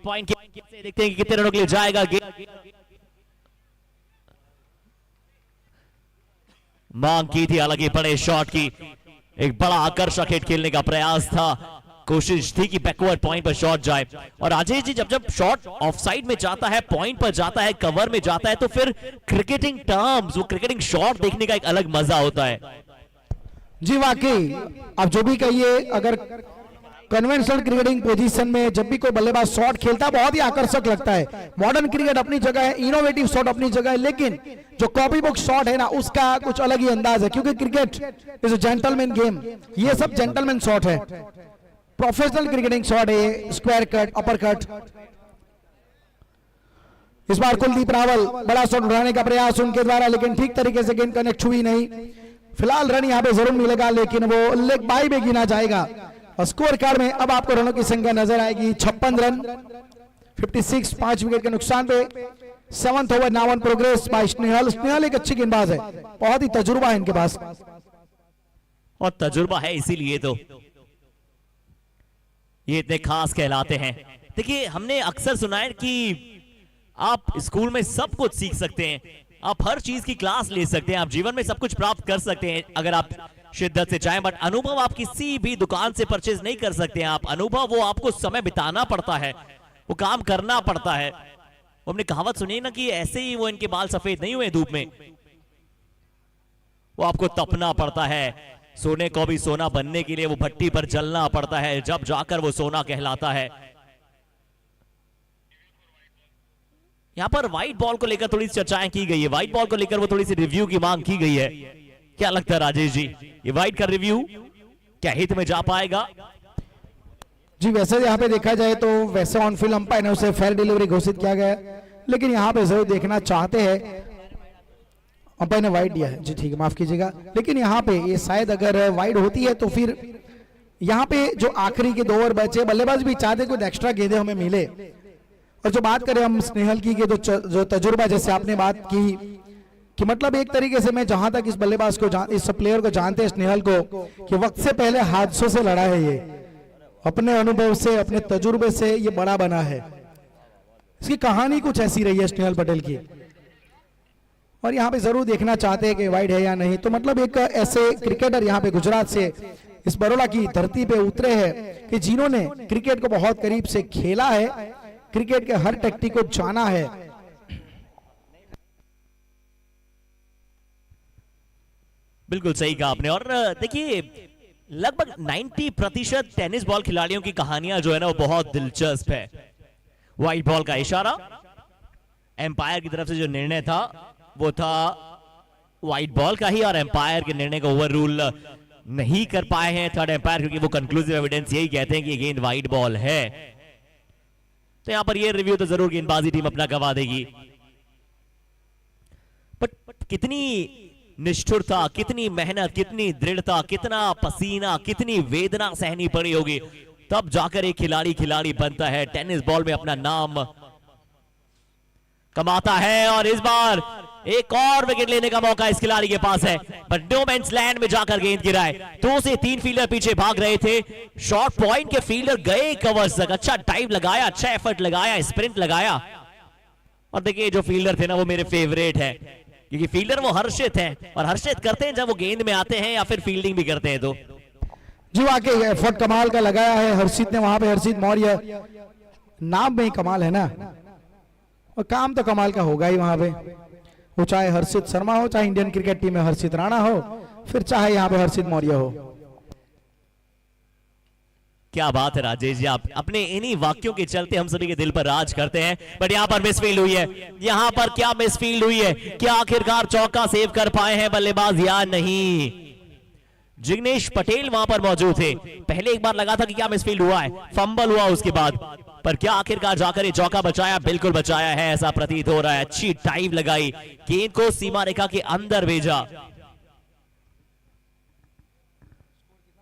पॉइंट से देखते हैं कि कितने रनों के लिए जाएगा। मांग की थी हालांकि बड़े शॉट की, एक बड़ा आकर्षक हिट खेलने का प्रयास था। कोशिश थी कि बैकवर्ड पॉइंट पर शॉट जाए। और राजेश जी, जब शॉट ऑफ साइड में जाता है, पॉइंट पर जाता है, कवर में जाता है, तो फिर क्रिकेटिंग टर्म्स, वो क्रिकेटिंग शॉट देखने का एक अलग मजा होता है। जी वाकई, आप जो भी कहिए, अगर कन्वेंशनल क्रिकेटिंग पोजीशन में जब भी कोई बल्लेबाज शॉट खेलता है बहुत ही आकर्षक लगता है। मॉडर्न क्रिकेट अपनी जगह है, इनोवेटिव शॉट अपनी जगह है, लेकिन जो कॉपी बुक शॉट है ना, उसका कुछ अलग ही अंदाज है, क्योंकि cricket is a gentleman game. ये सब जेंटलमैन शॉट है, प्रोफेशनल क्रिकेटिंग शॉट है, स्क्वायर कट, अपर कट। इस बार कुलदीप रावल बड़ा शॉट उठाने का प्रयास उनके द्वारा, लेकिन ठीक तरीके से गेंद कनेक्ट हुई नहीं। फिलहाल रन यहाँ पे जरूर मिलेगा, लेकिन वो लेग बाई में गिना जाएगा। और स्कोर कार्ड में अब आपको रनों की संख्या नजर आएगी 56 रन, 56, 5 विकेट के नुकसान पे। 7th over now on progress by Snehal. Snehal एक अच्छी गेंदबाज है, बहुत ही तजुर्बा है इनके पास, और तजुर्बा है इसीलिए तो ये इतने खास कहलाते हैं। देखिए, हमने अक्सर सुना है कि आप स्कूल में सब कुछ सीख सकते हैं, आप हर चीज की क्लास ले सकते हैं, आप जीवन में सब कुछ प्राप्त कर सकते हैं अगर आप शिद्दत से चाहें, बट अनुभव आप किसी भी दुकान से परचेज नहीं कर सकते हैं। आप अनुभव, वो आपको समय बिताना पड़ता है, वो काम करना पड़ता है। हमने कहावत सुनी ना कि ऐसे ही वो इनके बाल सफेद नहीं हुए धूप में, वो आपको तपना पड़ता है। सोने को भी सोना बनने के लिए वो भट्टी पर जलना पड़ता है, जब जाकर वो सोना कहलाता है। यहां पर व्हाइट बॉल को लेकर थोड़ी सी चर्चाएं की गई है, व्हाइट बॉल को लेकर वो थोड़ी सी रिव्यू की मांग की गई है। क्या लगता है राजेश जी, ये व्हाइट का रिव्यू क्या हित में जा पाएगा? जी वैसे यहाँ पे देखा जाए तो वैसे ऑन फील्ड अंपायर ने उसे फेयर डिलीवरी घोषित किया गया, लेकिन यहाँ पे जरूर देखना चाहते हैं, अंपायर ने वाइड दिया है। जी ठीक है, माफ कीजिएगा, लेकिन यहाँ पे ये शायद अगर वाइड होती है तो फिर यहाँ पे जो आखिरी के 2 ओवर बचे, बल्लेबाज भी चाहते कुछ एक्स्ट्रा गेंदें हमें मिले। और जो बात करें हम स्नेहल की तो जो तजुर्बा, जैसे आपने बात की कि मतलब एक तरीके से मैं जहां तक इस बल्लेबाज को इस प्लेयर को जानते हैं स्नेहल को, कि वक्त से पहले हादसों से लड़ा है, ये अपने अनुभव से, अपने तजुर्बे से ये बड़ा बना है। इसकी कहानी कुछ ऐसी रही है स्नेहल पटेल की। और यहाँ पे जरूर देखना चाहते हैं कि वाइड है या नहीं। तो मतलब एक ऐसे क्रिकेटर यहाँ पे गुजरात से इस बड़ौदा की धरती पे उतरे हैं कि जिन्होंने क्रिकेट को बहुत करीब से खेला है, क्रिकेट के हर टैक्टिक को जाना है। बिल्कुल सही कहा आपने। और देखिए, लगभग 90% टेनिस बॉल खिलाड़ियों की कहानियां जो है ना, वो बहुत दिलचस्प है। व्हाइट बॉल का इशारा, एम्पायर की तरफ से जो निर्णय था वो था व्हाइट बॉल का ही, और एम्पायर के निर्णय को ओवर रूल नहीं कर पाए हैं थर्ड एम्पायर, क्योंकि वो कंक्लूसिव एविडेंस यही कहते हैं कि ये गेंद व्हाइट बॉल है। तो यहां पर ये रिव्यू तो जरूर गेंदबाजी टीम अपना गवा देगी, बट कितनी निष्ठुरता, कितनी मेहनत, कितनी दृढ़ता, कितना पसीना, कितनी वेदना सहनी पड़ी होगी, तब जाकर एक खिलाड़ी बनता है, टेनिस बॉल में अपना नाम कमाता है। और इस बार एक और विकेट लेने का मौका इस खिलाड़ी के पास है, बट नो मैंस लैंड में जाकर गेंद गिराए। 2 से 3 फील्डर पीछे भाग रहे थे, शॉर्ट पॉइंट के फील्डर गए कवर्स तक, अच्छा टाइम लगाया, अच्छा एफर्ट लगाया, स्प्रिंट लगाया। और देखिए, जो फील्डर थे ना, वो मेरे फेवरेट है, क्योंकि फील्डर वो हर्षित हैं, और हर्षित करते हैं जब वो गेंद में आते हैं या फिर फील्डिंग भी करते हैं। तो जी वाकई एफर्ट कमाल का लगाया है हर्षित ने वहां पे। हर्षित मौर्य, नाम में ही कमाल है ना, और काम तो कमाल का होगा ही वहां पे। वो चाहे हर्षित शर्मा हो, चाहे इंडियन क्रिकेट टीम में हर्षित राणा हो, फिर चाहे यहाँ पे हर्षित मौर्य हो। क्या बात है राजेश जी, आप अपने इन्हीं वाक्यों के चलते हम सभी के दिल पर राज करते हैं। बट यहाँ पर मिसफील्ड हुई है, यहाँ पर क्या मिसफील्ड हुई है, क्या आखिरकार चौका सेव कर पाए हैं बल्लेबाज या नहीं। जिग्नेश पटेल वहां पर मौजूद थे, पहले एक बार लगा था कि क्या मिसफील्ड हुआ है, फंबल हुआ उसके बाद, पर क्या आखिरकार जाकर ये चौका बचाया, बिल्कुल बचाया है ऐसा प्रतीत हो रहा है। अच्छी डाइव लगाई, गेंद को सीमा रेखा के अंदर भेजा।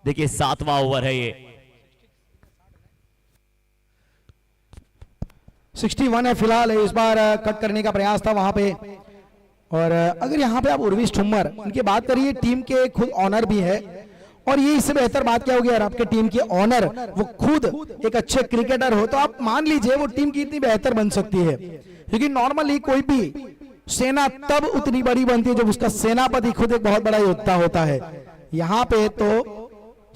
देखिए 7वां ओवर है ये, 61 है फिलहाल। इस बार कट करने का प्रयास था वहां पे। और अगर यहाँ पे आप उर्विश ठुम्मर उनकी बात करिए, टीम के खुद ऑनर भी है, और ये इससे बेहतर बात क्या होगी यार, आपके टीम के ऑनर वो खुद एक अच्छे क्रिकेटर हो, तो आप मान लीजिए वो टीम कितनी बेहतर बन सकती है। क्योंकि नॉर्मली कोई भी सेना तब उतनी बड़ी बनती है जब उसका सेनापति खुद एक बहुत बड़ा योद्धा होता है। यहाँ पे तो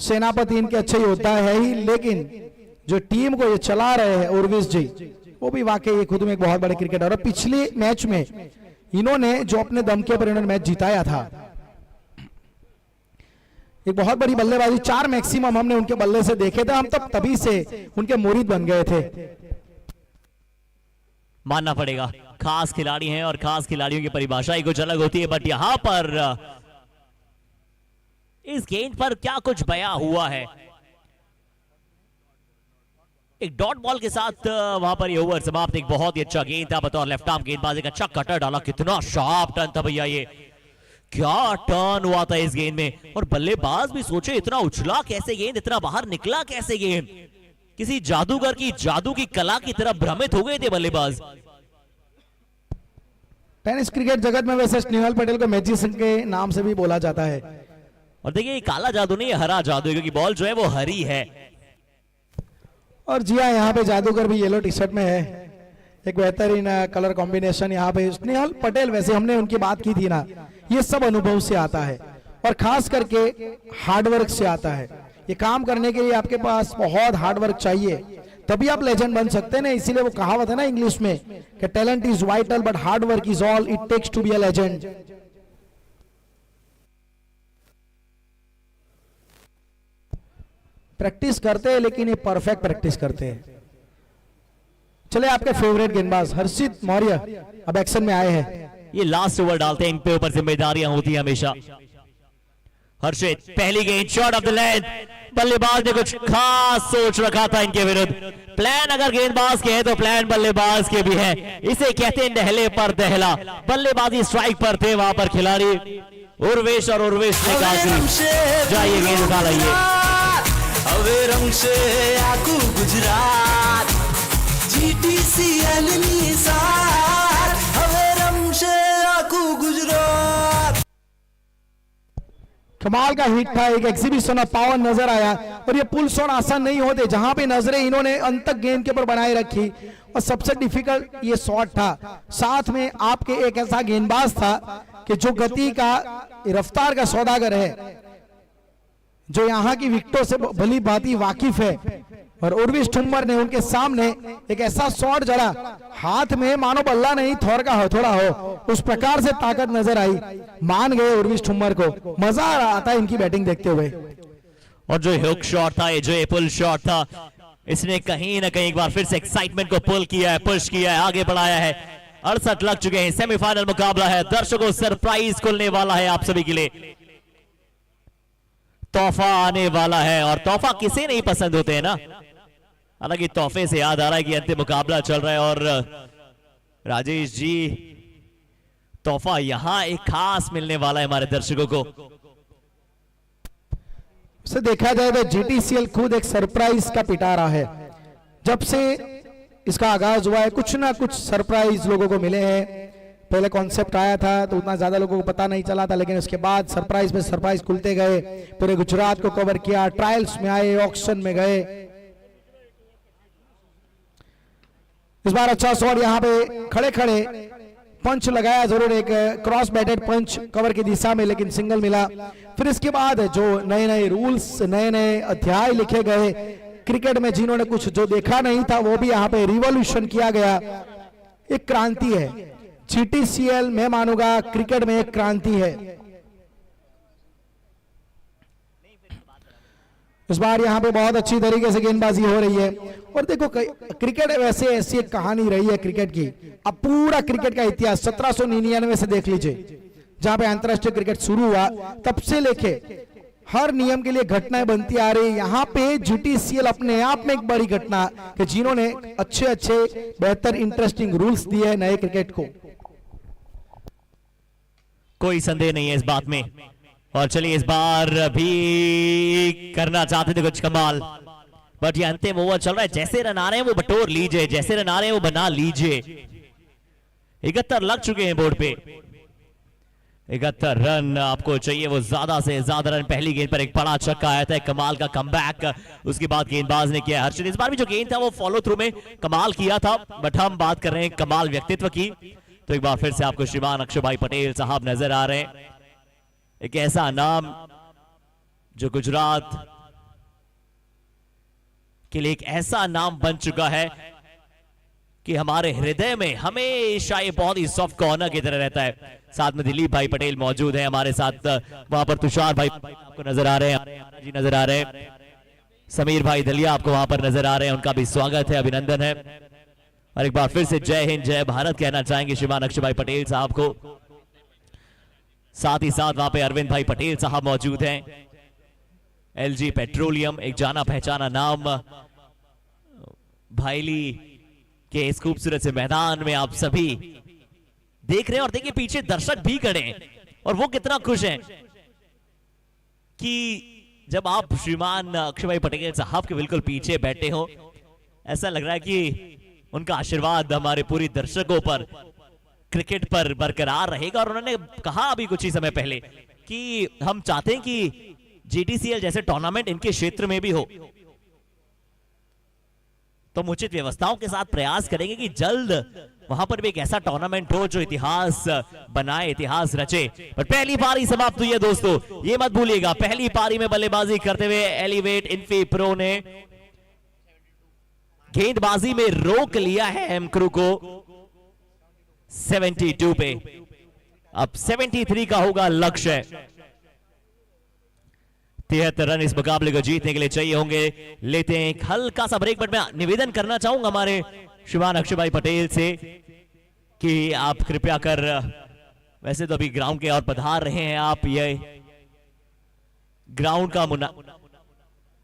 सेनापति इनके अच्छे योद्धा है ही, लेकिन जो टीम को ये चला रहे हैं उर्विश जी, वो भी वाकई ये खुद में एक बहुत बड़े क्रिकेटर। और पिछले मैच में इन्होंने जो अपने दम के पर इन्होंने मैच जिताया था, एक बहुत बड़ी बल्लेबाजी, 4 मैक्सिमम हमने उनके बल्ले से देखे थे, हम तब तभी से उनके मुरीद बन गए थे। मानना पड़ेगा खास खिलाड़ी हैं और खास खिलाड़ियों की परिभाषा ही कुछ अलग होती है। बट यहां पर इस गेंद पर क्या कुछ बयां हुआ है, एक डॉट बॉल के साथ वहां पर ये ओवर समाप्त। एक बहुत ही अच्छा गेंद था बतौर लेफ्ट आर्म गेंदबाज, एक अच्छा कटर डाला, कितना शार्प टर्न था भैया, ये क्या टर्न हुआ था इस गेंद में। और बल्लेबाज भी सोचे इतना उछला कैसे गेंद, इतना बाहर निकला कैसे गेंद, किसी जादूगर की जादू की कला की तरफ भ्रमित हो गए थे बल्लेबाज। टेनिस क्रिकेट जगत में वैसे स्नेहल पटेल को मैजिशियन के नाम से भी बोला जाता है। और देखिए काला जादू नहीं, हरा जादू है, क्योंकि बॉल जो है वो हरी है। और जी हाँ, यहाँ पे जादूगर भी येलो टी शर्ट में है, एक बेहतरीन कलर कॉम्बिनेशन यहाँ पे। स्नेहल पटेल, वैसे हमने उनकी बात की थी ना, ये सब अनुभव से आता है और खास करके हार्डवर्क से आता है। ये काम करने के लिए आपके पास बहुत हार्डवर्क चाहिए, तभी आप लेजेंड बन सकते हैं ना। इसीलिए वो कहावत है ना इंग्लिश में कि talent is vital but hard work is all it takes to be a legend. Practice करते हैं, लेकिन ये परफेक्ट प्रैक्टिस करते हैं। चले आपके फेवरेट गेंदबाज हर्षित मौर्य अब एक्शन में आए हैं। ये लास्ट ओवर डालते हैं, इन पे ऊपर जिम्मेदारियां होती हैं हमेशा। हर्षित पहली गेंद शॉट ऑफ द लेंथ, बल्लेबाज ने कुछ खास सोच रखा था इनके विरुद्ध। प्लान अगर गेंदबाज के है तो प्लान बल्लेबाज के भी है, इसे कहते हैं नहले पर दहला। बल्लेबाजी स्ट्राइक पर थे वहां पर खिलाड़ी उर्विश, और उर्विश ने कहा जाइए गेंद उठा लाइए। હવે રમશે આખું ગુજરાત GTCL ની સાર, હવે રમશે આખું ગુજરાત। कमाल का हिट था, एक एग्जीबिशन ऑफ पावर नजर आया। और ये पुल शॉट आसान नहीं होते, जहां पे नजरें इन्होंने अंत तक गेंद के ऊपर बनाए रखी, और सबसे डिफिकल्ट ये शॉट था। साथ में आपके एक ऐसा गेंदबाज था कि जो गति का रफ्तार का सौदागर है, जो यहाँ की विकेटों से भली भांति वाकिफ है। और उर्विश ठुम्मर ने उनके सामने एक ऐसा शॉट जड़ा, हाथ में मानो बल्ला नहीं थोर का हथौड़ा हो, उस प्रकार से ताकत नजर आई। मान गए उर्विश ठुम्मर को, मजा आ रहा था इनकी बैटिंग देखते हुए। और जो हुक शॉट था, ये जो पुल शॉट था, इसने कहीं ना कहीं एक बार फिर से एक्साइटमेंट को पुल किया है, पुश किया है, आगे बढ़ाया है। 68 लग चुके हैं, सेमीफाइनल मुकाबला है, दर्शकों सरप्राइज खुलने वाला है आप सभी के लिए, तोहफा आने वाला है। और तोहफा किसे नहीं पसंद होते हैं ना। हालांकि तोहफे से याद आ रहा है कि अंतिम मुकाबला चल रहा है, और राजेश जी तोहफा यहां एक खास मिलने वाला है हमारे दर्शकों को। से देखा जाए तो GTCL खुद एक सरप्राइज का पिटारा है। जब से इसका आगाज हुआ है, कुछ ना कुछ सरप्राइज लोगों को मिले हैं। पहले कॉन्सेप्ट आया था तो उतना ज्यादा लोगों को पता नहीं चला था, लेकिन उसके बाद सरप्राइज पे सरप्राइज खुलते गए। पूरे गुजरात को कवर किया, ट्रायल्स में आए, ऑक्शन में गए। इस बार अच्छा शॉट, यहाँ पे खड़े खड़े पंच लगाया जरूर, एक क्रॉस बैटेड पंच कवर की दिशा में, लेकिन सिंगल मिला। फिर इसके बाद जो नए नए रूल्स, नए नए अध्याय लिखे गए क्रिकेट में, जिन्होंने कुछ जो देखा नहीं था वो भी यहाँ पे रिवॉल्यूशन किया गया। एक क्रांति है GTCL, मैं मानूंगा क्रिकेट में एक क्रांति है। इस बार यहाँ पे बहुत अच्छी तरीके से गेंदबाजी हो रही है। और देखो क्रिकेट वैसे ऐसी एक कहानी रही है क्रिकेट की। अब पूरा क्रिकेट का इतिहास 1799 से देख लीजिए, जहां पे अंतरराष्ट्रीय क्रिकेट शुरू हुआ, तब से लेके हर नियम के लिए घटनाएं बनती आ रही। यहाँ पे जीटीसीएल अपने आप में एक बड़ी घटना कि जिन्होंने अच्छे अच्छे बेहतर इंटरेस्टिंग रूल्स दिए हैं नए क्रिकेट को। कोई संदेह नहीं है इस बात में। और चलिए इस बार भी करना चाहते थे कुछ कमाल, बट ये अंतिम ओवर चल रहा है। जैसे रन आ रहे हैं वो बटोर लीजिए, जैसे रन आ रहे हैं वो बना लीजिए। 71 लग चुके हैं बोर्ड पे। 71 रन आपको चाहिए, वो ज्यादा से ज्यादा रन। पहली गेंद पर एक बड़ा छक्का आया था, कमाल का कमबैक उसके बाद गेंदबाज ने किया। हर्षित इस बार भी जो गेंद था वो फॉलो थ्रू में कमाल किया था, बट हम बात कर रहे हैं कमाल व्यक्तित्व की। तो एक बार फिर से आपको श्रीमान अक्षय भाई पटेल साहब नजर आ रहे हैं। एक ऐसा नाम जो गुजरात के लिए एक ऐसा नाम बन चुका है कि हमारे हृदय में हमेशा ये बहुत ही सॉफ्ट कॉर्नर की तरह रहता है। साथ में दिलीप भाई पटेल मौजूद हैं हमारे साथ, वहां पर तुषार भाई आपको नजर आ रहे हैं, जी नजर आ रहे हैं। समीर भाई दलिया आपको वहां पर नजर आ रहे हैं, उनका भी स्वागत है, अभिनंदन है। और एक बार फिर से जय हिंद जय भारत कहना चाहेंगे श्रीमान अक्षय भाई पटेल साहब को। साथ ही साथ वहां पे अरविंद भाई पटेल साहब मौजूद हैं। एलजी पेट्रोलियम एक जाना पहचाना नाम। भाईली के इस खूबसूरत से मैदान में आप सभी देख रहे हैं, और देखिए पीछे दर्शक भी खड़े हैं और वो कितना खुश हैं कि जब आप श्रीमान अक्षय भाई पटेल साहब के बिल्कुल पीछे बैठे हो, ऐसा लग रहा है कि उनका आशीर्वाद हमारे पूरी दर्शकों पर, क्रिकेट पर बरकरार रहेगा। और उन्होंने कहा अभी कुछ ही समय पहले कि हम चाहते हैं कि जीटीसीएल जैसे टूर्नामेंट इनके क्षेत्र में भी हो, तो हम उचित व्यवस्थाओं के साथ प्रयास करेंगे कि जल्द वहां पर भी एक ऐसा टूर्नामेंट हो जो इतिहास बनाए, इतिहास रचे। पर पहली पारी समाप्त हुई है दोस्तों, ये मत भूलिएगा। पहली पारी में बल्लेबाजी करते हुए एलिवेट इन्फी प्रो ने गेंदबाजी में रोक लिया है एमक्रू को 72 पे। अब 73 का होगा लक्ष्य। 73 रन इस मुकाबले को जीतने के लिए चाहिए होंगे। लेते हैं एक हल्का सा ब्रेक, बट मैं निवेदन करना चाहूंगा हमारे श्रीमान अक्षय भाई पटेल से कि आप कृपया कर, वैसे तो अभी ग्राउंड के और पधार रहे हैं आप, ये ग्राउंड का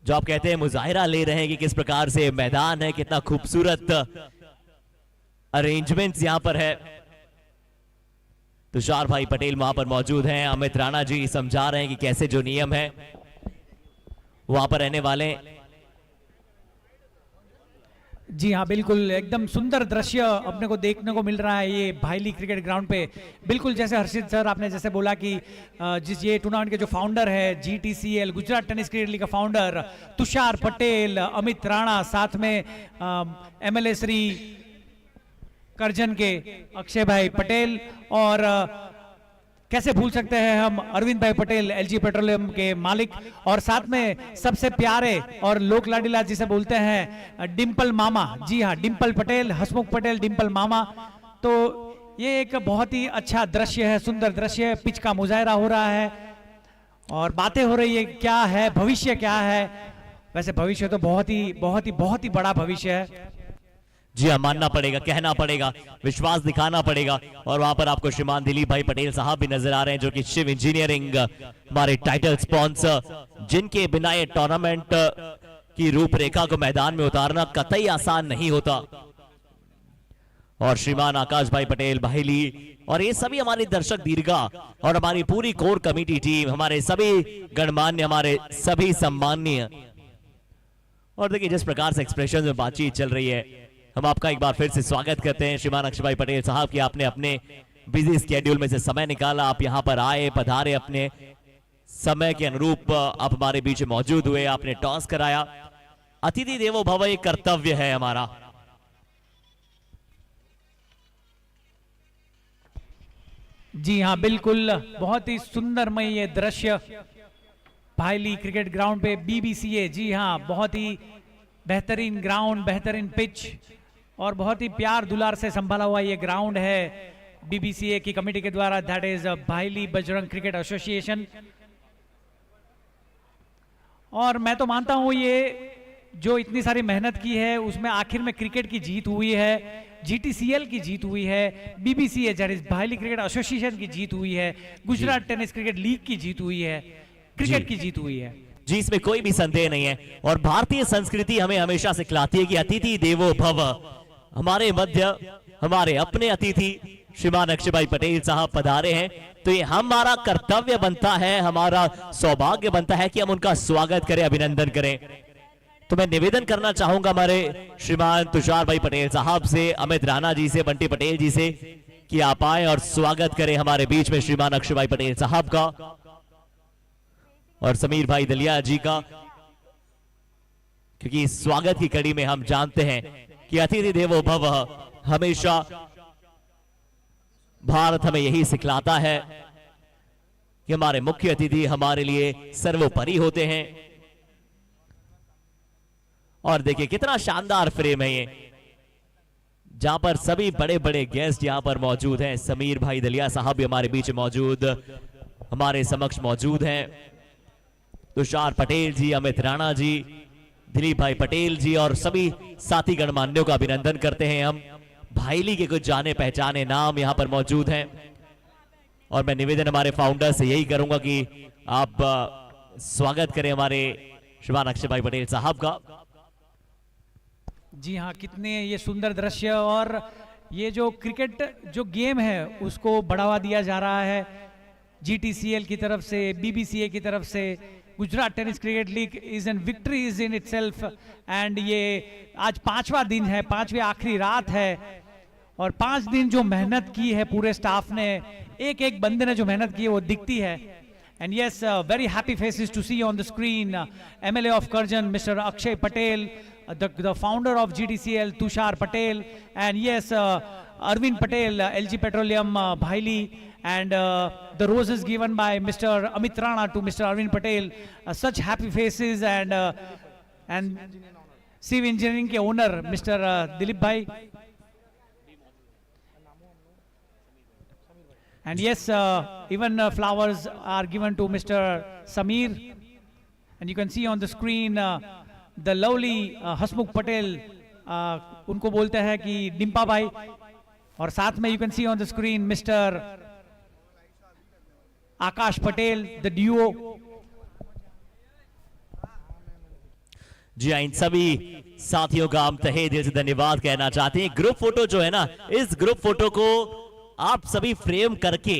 जो आप कहते हैं मुजाहिरा ले रहे हैं कि किस प्रकार से मैदान है, कितना खूबसूरत अरेंजमेंट्स यहां पर है। तुषार भाई पटेल वहां पर मौजूद हैं, अमित राणा जी समझा रहे हैं कि कैसे जो नियम है वहां पर रहने वाले। जी हाँ, बिल्कुल एकदम सुंदर दृश्य अपने को देखने को मिल रहा है ये भाईली क्रिकेट ग्राउंड पे। बिल्कुल जैसे हर्षित सर आपने जैसे बोला कि जिस ये टूर्नामेंट के जो फाउंडर है जीटीसीएल गुजरात टेनिस क्रिकेट लीग का फाउंडर तुषार पटेल, अमित राणा, साथ में एमएलए श्री करजन के अक्षय भाई पटेल, और कैसे भूल सकते हैं हम अरविंद भाई पटेल एलजी पेट्रोलियम के मालिक, और साथ में सबसे प्यारे और लोक लाडीला जिसे बोलते हैं डिंपल मामा। जी हाँ, डिंपल पटेल, हसमुख पटेल, डिंपल मामा। तो ये एक बहुत ही अच्छा दृश्य है, सुंदर दृश्य है। पिच का मुजाहिरा हो रहा है और बातें हो रही है क्या है भविष्य, क्या है। वैसे भविष्य तो बहुत ही बड़ा भविष्य है। जी हाँ, मानना पड़ेगा, कहना पड़ेगा, विश्वास दिखाना पड़ेगा। और वहां पर आपको श्रीमान दिलीप भाई पटेल साहब भी नजर आ रहे हैं, जो कि शिव इंजीनियरिंग हमारे टाइटल स्पॉन्सर, जिनके बिना ये टूर्नामेंट की रूपरेखा को मैदान में उतारना कतई आसान नहीं होता। और श्रीमान आकाश भाई पटेल भाईली, और ये सभी हमारे दर्शक दीर्घा और हमारी पूरी कोर कमेटी टीम, हमारे सभी गणमान्य, हमारे सभी सम्माननीय। और देखिए जिस प्रकार से एक्सप्रेशन में बातचीत चल रही है, हम आपका एक बार फिर से स्वागत करते हैं श्रीमान अक्षय भाई पटेल साहब की। आपने अपने बिजी स्केड्यूल में से समय निकाला, आप यहां पर आए, पधारे, अपने समय के अनुरूप आप हमारे बीच मौजूद हुए, आपने टॉस कराया। अतिथि देवो भव एक कर्तव्य है हमारा। जी हाँ, बिल्कुल बहुत ही सुंदरमय ये दृश्य भाईली क्रिकेट ग्राउंड पे बीबीसीए। जी हाँ, बहुत ही बेहतरीन ग्राउंड, बेहतरीन पिच और बहुत ही प्यार दुलार से संभाला हुआ ये ग्राउंड है बीबीसीए की कमेटी के द्वारा, that is भाईली Bajrang cricket association. और मैं तो मानता हूं ये जो इतनी सारी मेहनत की है उसमें आखिर में क्रिकेट की जीत हुई है, GTCL की जीत हुई है, BBCA that is भाईली cricket association की जीत हुई है, गुजरात टेनिस क्रिकेट लीग की जीत हुई है, क्रिकेट की जीत हुई है जी, इसमें कोई भी संदेह नहीं है। और भारतीय संस्कृति हमें हमेशा सिखलाती है कि अतिथि देवो भव। हमारे मध्य हमारे अपने अतिथि श्रीमान अक्षय भाई पटेल साहब पधारे हैं, तो ये हमारा कर्तव्य बनता है, हमारा सौभाग्य बनता है कि हम उनका स्वागत करें, अभिनंदन करें। तो मैं निवेदन करना चाहूंगा हमारे श्रीमान तुषार भाई पटेल साहब से, अमित राणा जी से, बंटी पटेल जी से कि आप आए और स्वागत करें हमारे बीच में श्रीमान अक्षय भाई पटेल साहब का और समीर भाई दलिया जी का, क्योंकि इस स्वागत की कड़ी में हम जानते हैं कि अतिथि देवो भव हमेशा भारत हमें यही सिखलाता है कि हमारे मुख्य अतिथि हमारे लिए सर्वोपरि होते हैं। और देखिए कितना शानदार फ्रेम है ये, जहां पर सभी बड़े बड़े गेस्ट यहां पर मौजूद हैं। समीर भाई दलिया साहब भी हमारे बीच मौजूद, हमारे समक्ष मौजूद हैं। तुषार पटेल जी, अमित राणा जी, दिलीप भाई पटेल जी और सभी साथी गणमान्यों का अभिनंदन करते हैं हम। भाईली के कुछ जाने पहचाने नाम यहां पर मौजूद हैं और मैं निवेदन हमारे फाउंडर से यही करूंगा कि आप स्वागत करें हमारे श्रीमान अक्षय भाई पटेल साहब का। जी हाँ, कितने ये सुंदर दृश्य और ये जो क्रिकेट जो गेम है उसको बढ़ावा दिया जा रहा है GTCL की तरफ से, BBCA की तरफ से। Gujarat tennis cricket league is an victory is in itself and ये आज 5वां दिन है, 5वीं आखिरी रात है और 5 दिन जो मेहनत की है पूरे स्टाफ ने, एक एक बंदे ने जो मेहनत की है वो दिखती है। And yes, very happy faces to see on the screen. MLA of Karjan, Mr. Akshay Patel, the founder of GTCL, Tushar Patel, and yes, Arvind Patel, LG Petroleum, Bhaili, and the roses given by Mr. Amit Rana to Mr. Arvind Patel. Such happy faces and CV Engineering के owner, Mr. Dilip Bhai. And yes, even flowers are given to Mr. Sameer. And you can see on the screen the lovely Hasmukh Patel, उनको बोलते हैं कि डिम्पा भाई, और साथ में you can see on the screen Mr. Akash Patel, the duo. जी हाँ, इन सभी साथियों का हम तहे दिल से धन्यवाद कहना चाहते हैं। ग्रुप फोटो जो है ना, इस ग्रुप फोटो को आप सभी फ्रेम करके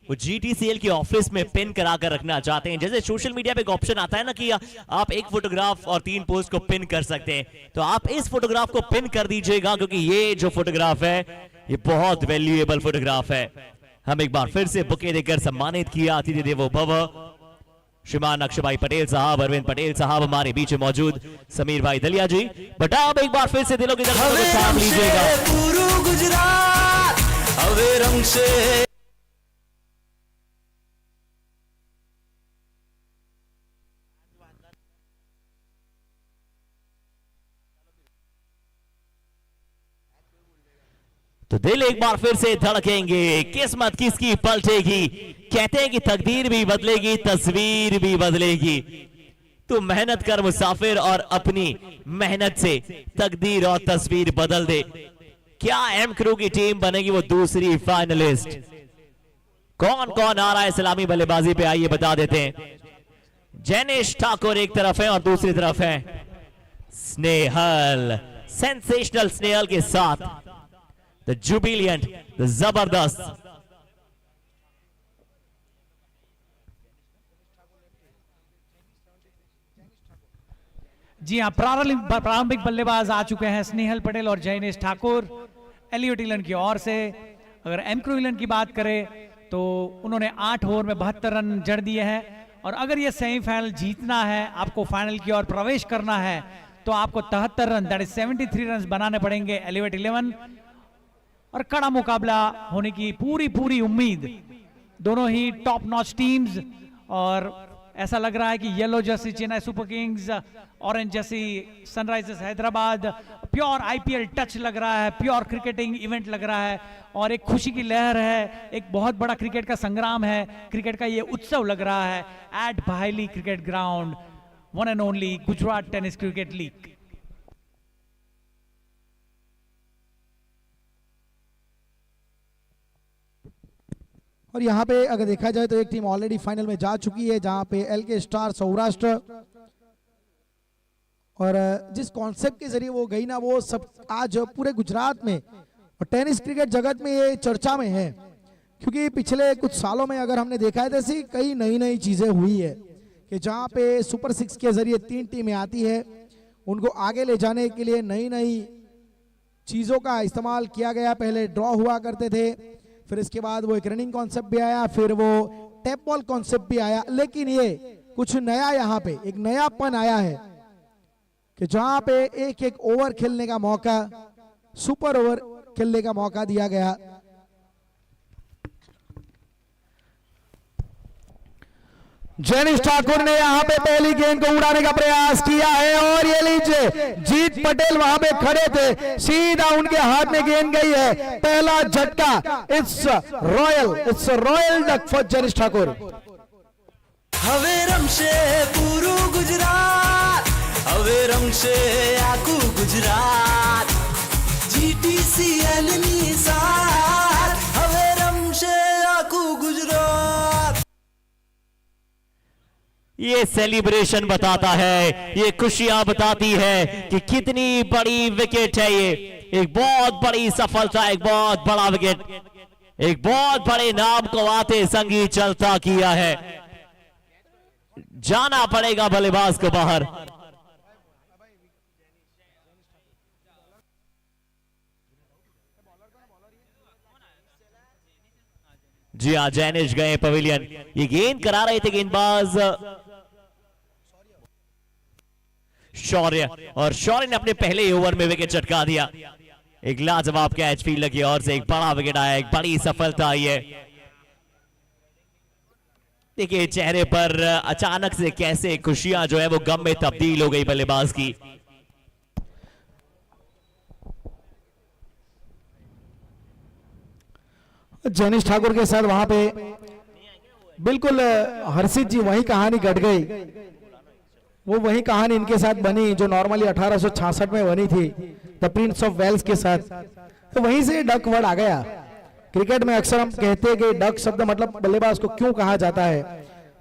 वो GTCL की ऑफिस में पिन करा कर रखना चाहते हैं। जैसे सोशल मीडिया पे एक ऑप्शन आता है ना कि आप एक फोटोग्राफ और 3 पोस्ट को पिन कर सकते हैं, तो आप इस फोटोग्राफ को पिन कर दीजिएगा, क्योंकि ये जो फोटोग्राफ है ये बहुत वैल्यूएबल फोटोग्राफ है। हम एक बार फिर से बुके देकर सम्मानित किया अतिथि देवो भव। श्रीमान अक्षय भाई पटेल साहब, अरविंद पटेल साहब हमारे बीच मौजूद, समीर भाई दलिया जी, बट आप एक बार फिर से दिलों की धड़कनों को थाम लीजिएगा। पूरू गुजरात हवे रंग से तो दिल एक बार फिर से धड़केंगे, किस्मत किसकी पलटेगी, कहते हैं कि तकदीर भी बदलेगी, तस्वीर भी बदलेगी। तू मेहनत कर मुसाफिर और अपनी मेहनत से तकदीर और तस्वीर बदल दे। क्या एम क्रू की टीम बनेगी वो दूसरी फाइनलिस्ट? कौन कौन आ रहा है सलामी बल्लेबाजी पे, आइए बता देते हैं। जैनेश ठाकुर एक तरफ है और दूसरी तरफ है स्नेहल, सेंसेशनल स्नेहल के साथ द जुबिलियंट, द जबरदस्त। जी हाँ, प्रारंभिक बल्लेबाज आ चुके हैं स्नेहल पटेल और जयनेश ठाकुर एलियट इंग्लैंड की ओर से। अगर एमक्रू इंग्लैंड की बात करें तो उन्होंने 8 ओवर में 72 रन जड़ दिए हैं, और अगर ये सेमीफाइनल जीतना है, आपको फाइनल की ओर प्रवेश करना है, तो आपको 73 रन दैट इज 73 रन बनाने पड़ेंगे एलिवेट 11। और कड़ा मुकाबला होने की पूरी उम्मीद, दोनों ही टॉप नॉच टीम्स, और ऐसा लग रहा है कि yellow Jersey Chennai super Kings, orange Jersey Sunrisers Hyderabad, pure IPL touch लग रहा है, प्योर क्रिकेटिंग इवेंट लग रहा है, और एक खुशी की लहर है, एक बहुत बड़ा क्रिकेट का संग्राम है, क्रिकेट का ये उत्सव लग रहा है at Bhaili cricket ground. one and only Gujarat Tennis Cricket League. और यहाँ पे अगर देखा जाए तो एक टीम ऑलरेडी फाइनल में जा चुकी है, जहां पे एलके स्टार सौराष्ट्र, और जिस कॉन्सेप्ट के जरिए वो गई ना, वो सब आज पूरे गुजरात में और टेनिस क्रिकेट जगत में ये चर्चा में है, क्योंकि पिछले कुछ सालों में अगर हमने देखा है तो ऐसी कई नई नई चीजें हुई है कि जहां पे सुपर 6 के जरिए 3 टीमें आती है, उनको आगे ले जाने के लिए नई नई चीजों का इस्तेमाल किया गया। पहले ड्रॉ हुआ करते थे, फिर इसके बाद वो एक रनिंग कॉन्सेप्ट भी आया, फिर वो टैप बॉल कॉन्सेप्ट भी आया, लेकिन ये कुछ नया यहाँ पे एक नयापन आया है कि जहां पे एक एक ओवर खेलने का मौका, सुपर ओवर खेलने का मौका दिया गया। जेनिश ठाकुर ने यहाँ पे पहली गेंद को उड़ाने का प्रयास किया है, और ये लीजिए जीत पटेल वहां पे खड़े थे, सीधा उनके हाथ में गेंद गई है, पहला झटका। It's royal duck for Jenish Thakur. હવે રમશે પૂરું ગુજરાત, હવે રમશે આખું ગુજરાત, GTCL ની સાથ હવે રમશે આખું ગુજરાત। ये सेलिब्रेशन बताता है, ये खुशियां बताती है कि कितनी बड़ी विकेट है ये, एक बहुत बड़ी सफलता, एक बहुत बड़ा विकेट, एक बहुत बड़े नाम को आते संगी चलता किया है। जाना पड़ेगा बल्लेबाज को बाहर। जी हाँ, जैनिश गए पवेलियन, ये गेंद करा रहे थे गेंदबाज शौर्य, और शौर्य ने अपने पहले ओवर में विकेट चटका दिया। एक लाजवाब कैच फील्ड की ओर से एक बड़ा विकेट आया, एक बड़ी सफलता आई है। देखिए चेहरे पर अचानक से कैसे खुशियां जो है वो गम में तब्दील हो गई बल्लेबाज की। जेनिश ठाकुर के साथ वहां पे बिल्कुल हर्षित जी वही कहानी घट गई, वो वही कहानी इनके साथ बनी जो नॉर्मली 1866 में बनी थी द प्रिंस ऑफ वेल्स के साथ। तो वहीं से डक वर्ड आ गया। क्रिकेट में अक्सर हम कहते हैं कि डक शब्द मतलब बल्लेबाज को क्यों कहा जाता है।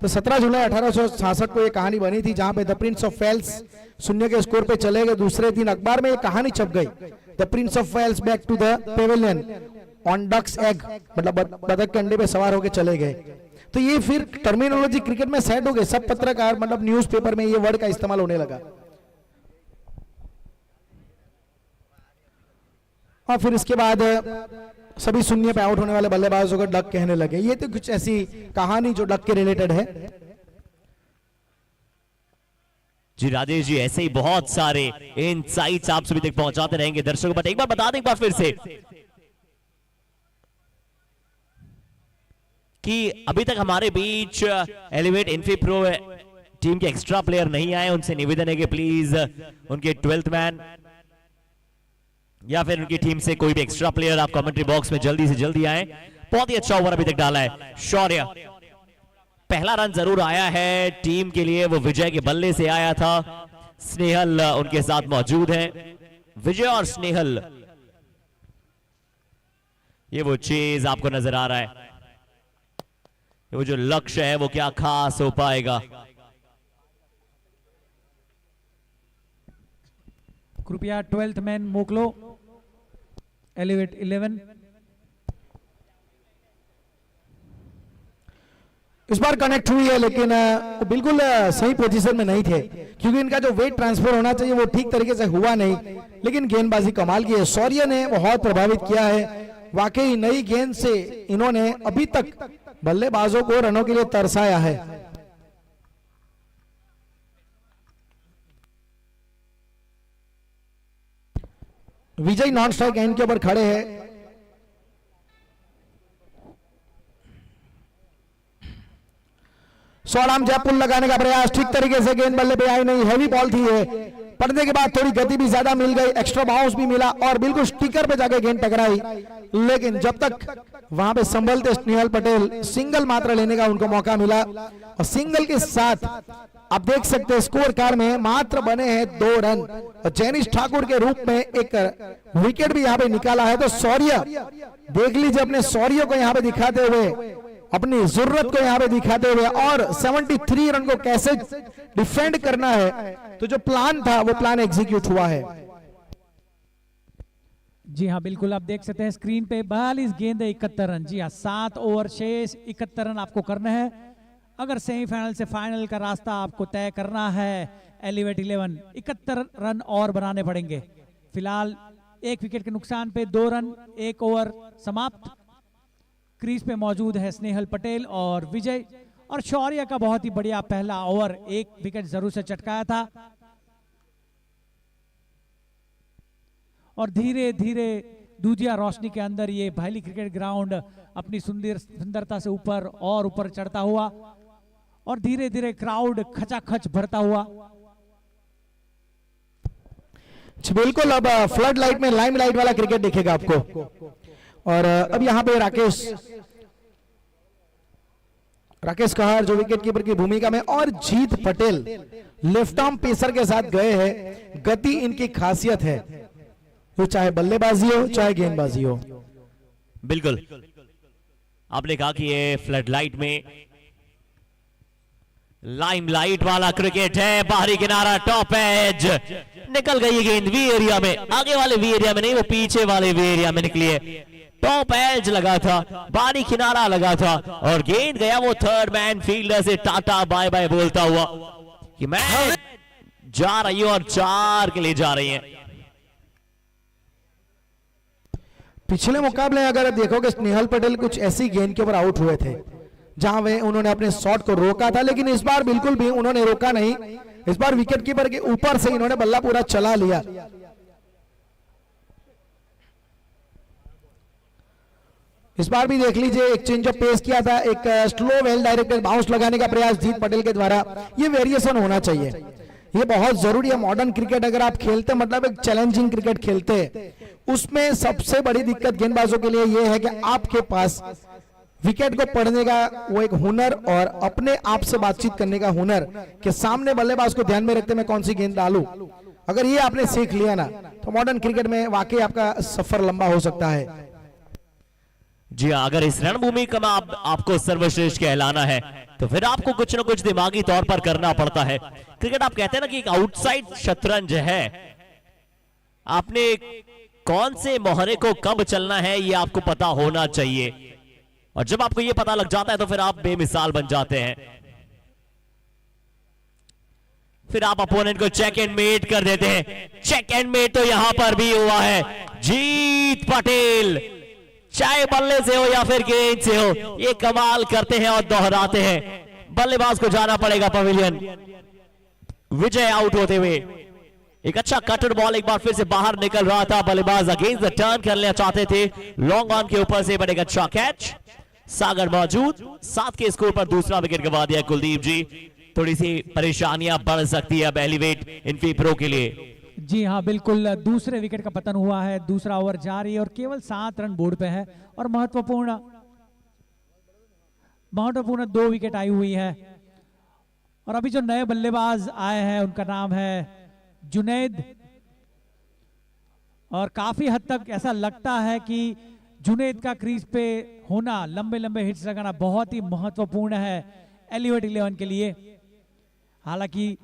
तो 17 जुलाई 1866 को ये कहानी बनी थी, जहां पे द प्रिंस ऑफ वेल्स 0 के स्कोर पे चले गए। दूसरे दिन अखबार में ये कहानी छप गई, the prince of Wales back to the pavilion on duck's egg, मतलब बतख के अंडे पे सवार होकर चले गए। तो ये फिर टर्मिनोलॉजी क्रिकेट में सेट हो गए, सब पत्रकार मतलब न्यूज़पेपर में ये वर्ड का इस्तेमाल होने लगा। और फिर इसके बाद सभी शून्य पे आउट होने वाले बल्लेबाजों को डक कहने लगे। ये तो कुछ ऐसी कहानी जो डक के रिलेटेड है। जी राजेश जी, ऐसे ही बहुत सारे इनसाइट्स आप सभी तक पहुंचाते रहेंगे दर्शकों। बट एक बार बता दें एक बार फिर से कि अभी तक हमारे बीच एलिवेट इन्फी प्रो टीम के एक्स्ट्रा प्लेयर नहीं आए। उनसे निवेदन है कि प्लीज उनके 12th मैन या फिर उनकी टीम से कोई भी एक्स्ट्रा प्लेयर आप कमेंट्री बॉक्स में जल्दी से जल्दी आए। बहुत ही अच्छा ओवर अभी तक डाला है शौर्य। पहला रन जरूर आया है टीम के लिए, वो विजय के बल्ले से आया था। स्नेहल उनके साथ मौजूद है। विजय और स्नेहल, ये वो चेज आपको नजर आ रहा है, वो जो लक्ष्य है वो क्या खास हो पाएगा। कृपया 12th मैन मोकलो, एलिवेट 11। इस बार कनेक्ट हुई है, लेकिन वो बिल्कुल सही पोजीशन में नहीं थे, क्योंकि इनका जो वेट ट्रांसफर होना चाहिए वो ठीक तरीके से हुआ नहीं। लेकिन गेंदबाजी कमाल की है, शौर्य ने बहुत प्रभावित किया है। वाकई नई गेंद से इन्होंने अभी तक बल्लेबाजों को रनों के लिए तरसाया है। विजय नॉन स्ट्राइक एंड के ऊपर खड़े हैं। शॉर्ट जयपुर लगाने का प्रयास, ठीक तरीके से गेंद बल्ले पे आई नहीं, हैवी बॉल थी ये। पड़ने के बाद थोड़ी गति भी ज्यादा मिल गई, एक्स्ट्रा बाउंस भी मिला और बिल्कुल स्टिकर पे जाके गेंद टकराई। लेकिन जब तक वहां पे संभलते स्नेहल पटेल, सिंगल मात्र लेने का उनको मौका मिला और सिंगल के साथ आप देख सकते हैं स्कोर कार्ड में मात्र बने हैं 2 रन और जैनिश ठाकुर के रूप में एक विकेट भी यहाँ पे निकाला है। तो शौर्य देख लीजिए अपने शौर्य को यहाँ पे दिखाते हुए, अपनी जरूरत को यहाँ पे दिखाते हुए और 73 रन को कैसे डिफेंड करना है, तो जो प्लान था वो प्लान एग्जीक्यूट हुआ है। जी हाँ बिल्कुल, आप देख सकते हैं स्क्रीन पे 42 गेंद 71 रन। जी हाँ, 7 ओवर शेष, 71 रन आपको करने हैं अगर सेमीफाइनल से फाइनल का रास्ता आपको तय करना है। एलिवेट 11 71 रन और बनाने पड़ेंगे। फिलहाल 1 विकेट के नुकसान पे 2 रन, 1 ओवर समाप्त। क्रीज पे मौजूद है स्नेहल पटेल और विजय, और शौर्य का बहुत ही बढ़िया पहला ओवर, 1 विकेट जरूर से चटकाया था और धीरे धीरे दूधिया रोशनी के अंदर ये भाईली क्रिकेट ग्राउंड अपनी सुंदरता से ऊपर और ऊपर चढ़ता हुआ और धीरे धीरे क्राउड खचाखच भरता हुआ। बिल्कुल, अब फ्लड लाइट में लाइम लाइट वाला क्रिकेट दिखेगा आपको। और अब यहाँ पे राकेश कहार जो विकेट कीपर की भूमिका में, और जीत पटेल लेफ्ट आर्म पेसर के साथ गए हैं। गति इनकी खासियत है, तो चाहे बल्लेबाजी हो चाहे गेंदबाजी हो। बिल्कुल, आपने कहा कि ये फ्लड लाइट में लाइम लाइट वाला क्रिकेट है। बाहरी किनारा, टॉप एज, निकल गई गेंद वी एरिया में, आगे वाले वी एरिया में नहीं, वो पीछे वाले वी एरिया में निकली है। टॉप एज लगा था, बाहरी किनारा लगा था और गेंद गया वो थर्ड मैन फील्डर से टाटा बाय बाय बोलता हुआ कि मैं जा रही हूं, और 4 के लिए जा रही है। पिछले मुकाबले अगर देखोगे स्नेहल पटेल कुछ ऐसी गेंद के ऊपर आउट हुए थे जहां वे उन्होंने अपने शॉट को रोका था, लेकिन इस बार बिल्कुल भी उन्होंने रोका नहीं। इस बार विकेट कीपर के ऊपर से इन्होंने बल्ला पूरा चला लिया। इस बार भी देख लीजिए एक चेंज ऑफ पेस किया था, एक स्लो वेल डायरेक्टेड बाउंस लगाने का प्रयास जीत पटेल के द्वारा। ये वेरिएशन होना चाहिए, ये बहुत जरूरी है। मॉडर्न क्रिकेट अगर आप खेलते, मतलब एक चैलेंजिंग क्रिकेट खेलते, उसमें सबसे बड़ी दिक्कत गेंदबाजों के लिए यह है कि आपके पास विकेट को पढ़ने का वो एक हुनर और अपने आप से बातचीत करने का हुनर, कि सामने बल्लेबाज को ध्यान में रखते मैं कौन सी गेंद डालूं, अगर ये आपने सीख लिया ना, तो मॉडर्न क्रिकेट में वाकई आपका सफर लंबा हो सकता है। जी हाँ, अगर इस रणभूमि का आपको सर्वश्रेष्ठ कहलाना है तो फिर आपको कुछ ना कुछ दिमागी तौर पर करना पड़ता है। क्रिकेट आप कहते हैं ना कि एक आउटसाइड शतरंज है, आपने कौन से मोहरे को कब चलना है ये आपको पता होना चाहिए, और जब आपको ये पता लग जाता है तो फिर आप बेमिसाल बन जाते हैं। फिर आप अपोनेंट को चेक एंड मेट कर देते हैं। चेक एंड मेट तो यहां पर भी हुआ है। जीत पटेल चाहे बल्ले से हो या फिर गेंद से हो, ये कमाल करते हैं और दोहराते हैं। बल्लेबाज को जाना पड़ेगा पवेलियन। विजय आउट होते हुए, एक अच्छा कटर बॉल एक बार फिर से बाहर निकल रहा था। बल्लेबाज अगेंस्ट द टर्न करना चाहते थे, लॉन्ग ऑन के ऊपर से, बट एक अच्छा कैच। सागर मौजूद, 7 के स्कोर पर दूसरा विकेट गंवा दिया कुलदीप जी। थोड़ी सी परेशानियां बढ़ सकती है अब एलिवेट इन्फी प्रो के लिए। जी हाँ बिल्कुल, दूसरे विकेट का पतन हुआ है, दूसरा ओवर जारी और केवल 7 रन बोर्ड पे है और महत्वपूर्ण 2 विकेट आई हुई है। और अभी जो नए बल्लेबाज आए हैं उनका नाम है जुनैद, और काफी हद तक ऐसा लगता है कि जुनैद का क्रीज पे होना, लंबे लंबे हिट्स लगाना बहुत ही महत्वपूर्ण है एलिवेट 11 के लिए। हालांकि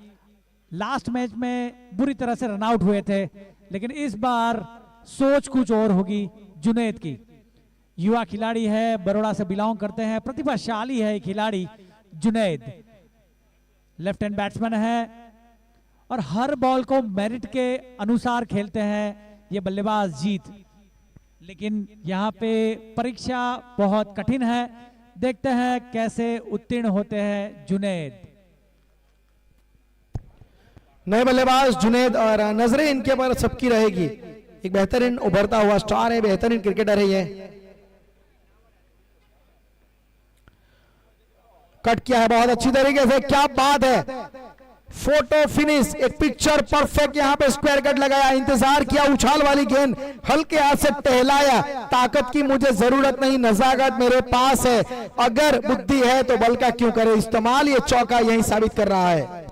लास्ट मैच में बुरी तरह से रन आउट हुए थे, लेकिन इस बार सोच कुछ और होगी जुनैद की। युवा खिलाड़ी है, बड़ौदा से बिलोंग करते हैं, प्रतिभाशाली है खिलाड़ी जुनैद। लेफ्ट हैंड बैट्समैन है और हर बॉल को मेरिट के अनुसार खेलते हैं ये बल्लेबाज जीत। लेकिन यहाँ पे परीक्षा बहुत कठिन है, देखते हैं कैसे उत्तीर्ण होते हैं जुनैद। नए बल्लेबाज जुनैद, और नजरें इनके पर सबकी रहेगी। एक बेहतरीन उभरता हुआ स्टार है, बेहतरीन क्रिकेटर है ये। कट किया है बहुत अच्छी तरीके से, क्या बात है, फोटो फिनिश, एक पिक्चर परफेक्ट। यहाँ पे स्क्वायर कट लगाया, इंतजार किया, उछाल वाली गेंद हल्के हाथ से टहलाया। ताकत की मुझे जरूरत नहीं, नजाकत मेरे पास है, अगर बुद्धि है तो बल का क्यों करे इस्तेमाल, ये चौका यही साबित कर रहा है।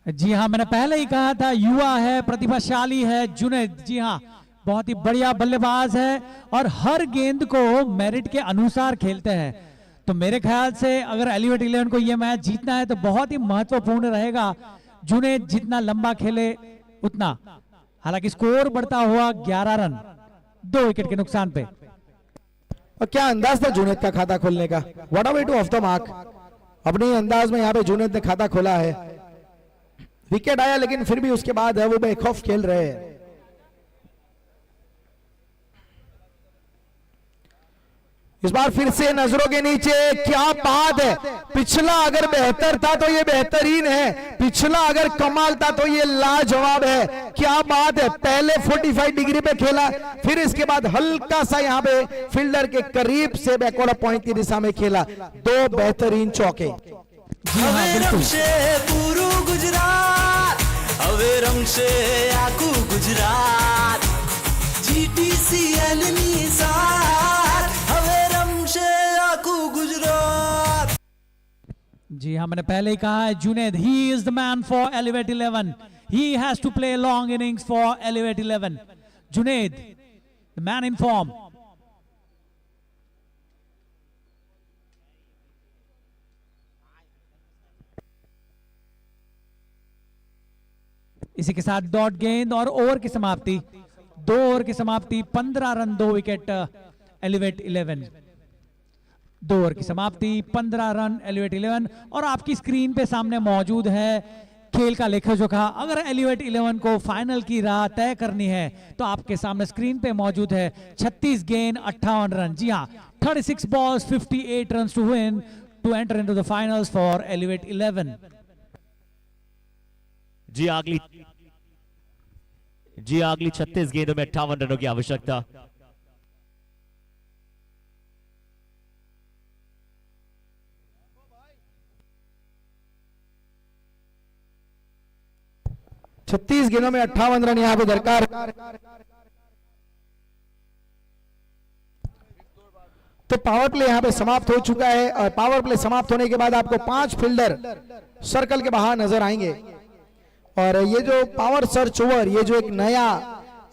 जी हाँ, मैंने पहले ही कहा था युवा है, प्रतिभाशाली है जुनैद। जी हाँ, बहुत ही बढ़िया बल्लेबाज है और हर गेंद को मेरिट के अनुसार खेलते हैं। तो मेरे ख्याल से अगर एलिवेट 11 को यह मैच जीतना है तो बहुत ही महत्वपूर्ण रहेगा जुनैद जितना लंबा खेले उतना। हालांकि स्कोर बढ़ता हुआ 11 रन 2 विकेट के नुकसान पे। और क्या अंदाज था जुनैद का खाता खोलने का, what a way two of the mark. अपने अंदाज में यहाँ पे जुनैद ने खाता खोला है, विकेट आया लेकिन फिर भी उसके बाद वो बैक ऑफ खेल रहे हैं। इस बार फिर से नजरों के नीचे, क्या बात है। पिछला अगर बेहतर था तो ये बेहतरीन है, पिछला अगर कमाल था तो ये लाजवाब है। क्या बात है, पहले 45 डिग्री पे खेला, फिर इसके बाद हल्का सा यहाँ पे फील्डर के करीब से बैकवर्ड पॉइंट की दिशा में खेला। 2 बेहतरीन चौके। હવે રમશે પૂરું ગુજરાત, હવે રમશે આખું ગુજરાત, GTCL ની સાથ હવે રમશે આખું ગુજરાત। जी हाँ, मैंने पहले ही कहा है Junaid he is the man for elevate 11। He has to play long innings for elevate 11। Junaid the man in form. इसी के साथ डॉट गेंद और ओवर की समाप्ति। 2 ओवर की समाप्ति, 15 रन 2 विकेट एलिवेट 11। 2 ओवर की समाप्ति, 15 रन एलिवेट 11। और आपकी स्क्रीन पे सामने मौजूद है खेल का लेखा जोखा। अगर एलिवेट 11 को फाइनल की राह तय करनी है तो आपके सामने स्क्रीन पे मौजूद है 36 गेंद 58 रन। जी हाँ, 36 balls 58 runs to win to enter into the finals for elevate 11। जी अगली 36 गेंदों में 58 रनों की आवश्यकता। छत्तीस गेंदों में 58 रन यहाँ पे दरकार। तो पावर प्ले यहाँ पे समाप्त हो चुका है और पावर प्ले समाप्त होने के बाद आपको 5 फील्डर सर्कल के बाहर नजर आएंगे। और ये जो पावर सर्च ओवर, ये जो एक नया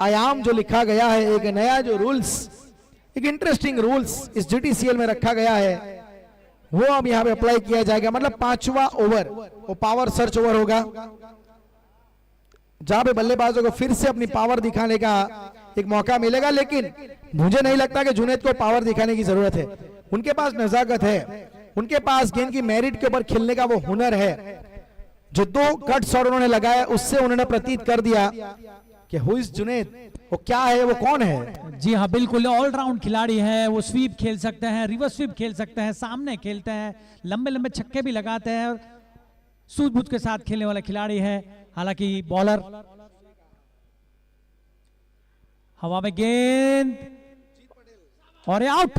आयाम जो लिखा गया है, एक नया जो रूल्स, एक इंटरेस्टिंग रूल्स इस GTCL में रखा गया है, वो अब यहाँ पे अप्लाई किया जाएगा। मतलब 5वां ओवर वो पावर सर्च ओवर होगा, जहां पे बल्लेबाजों को फिर से अपनी पावर दिखाने का एक मौका मिलेगा। लेकिन मुझे नहीं लगता कि जुनैद को पावर दिखाने की जरूरत है। उनके पास नजाकत है, उनके पास गेंद की मेरिट के ऊपर खेलने का वो हुनर है। जो 2 कट शॉट उन्होंने लगाया उससे उन्होंने प्रतीत कर दिया कि हु इज जुनैद, वो क्या है, वो कौन है। जी हाँ, बिल्कुल ऑलराउंड खिलाड़ी है। वो स्वीप खेल सकते हैं, रिवर्स स्वीप खेल सकते हैं, सामने खेलते हैं, लंबे लंबे छक्के भी लगाते हैं और सूझबूझ के साथ खेलने वाला खिलाड़ी है। हालांकि बॉलर, हवा में गेंद और आउट।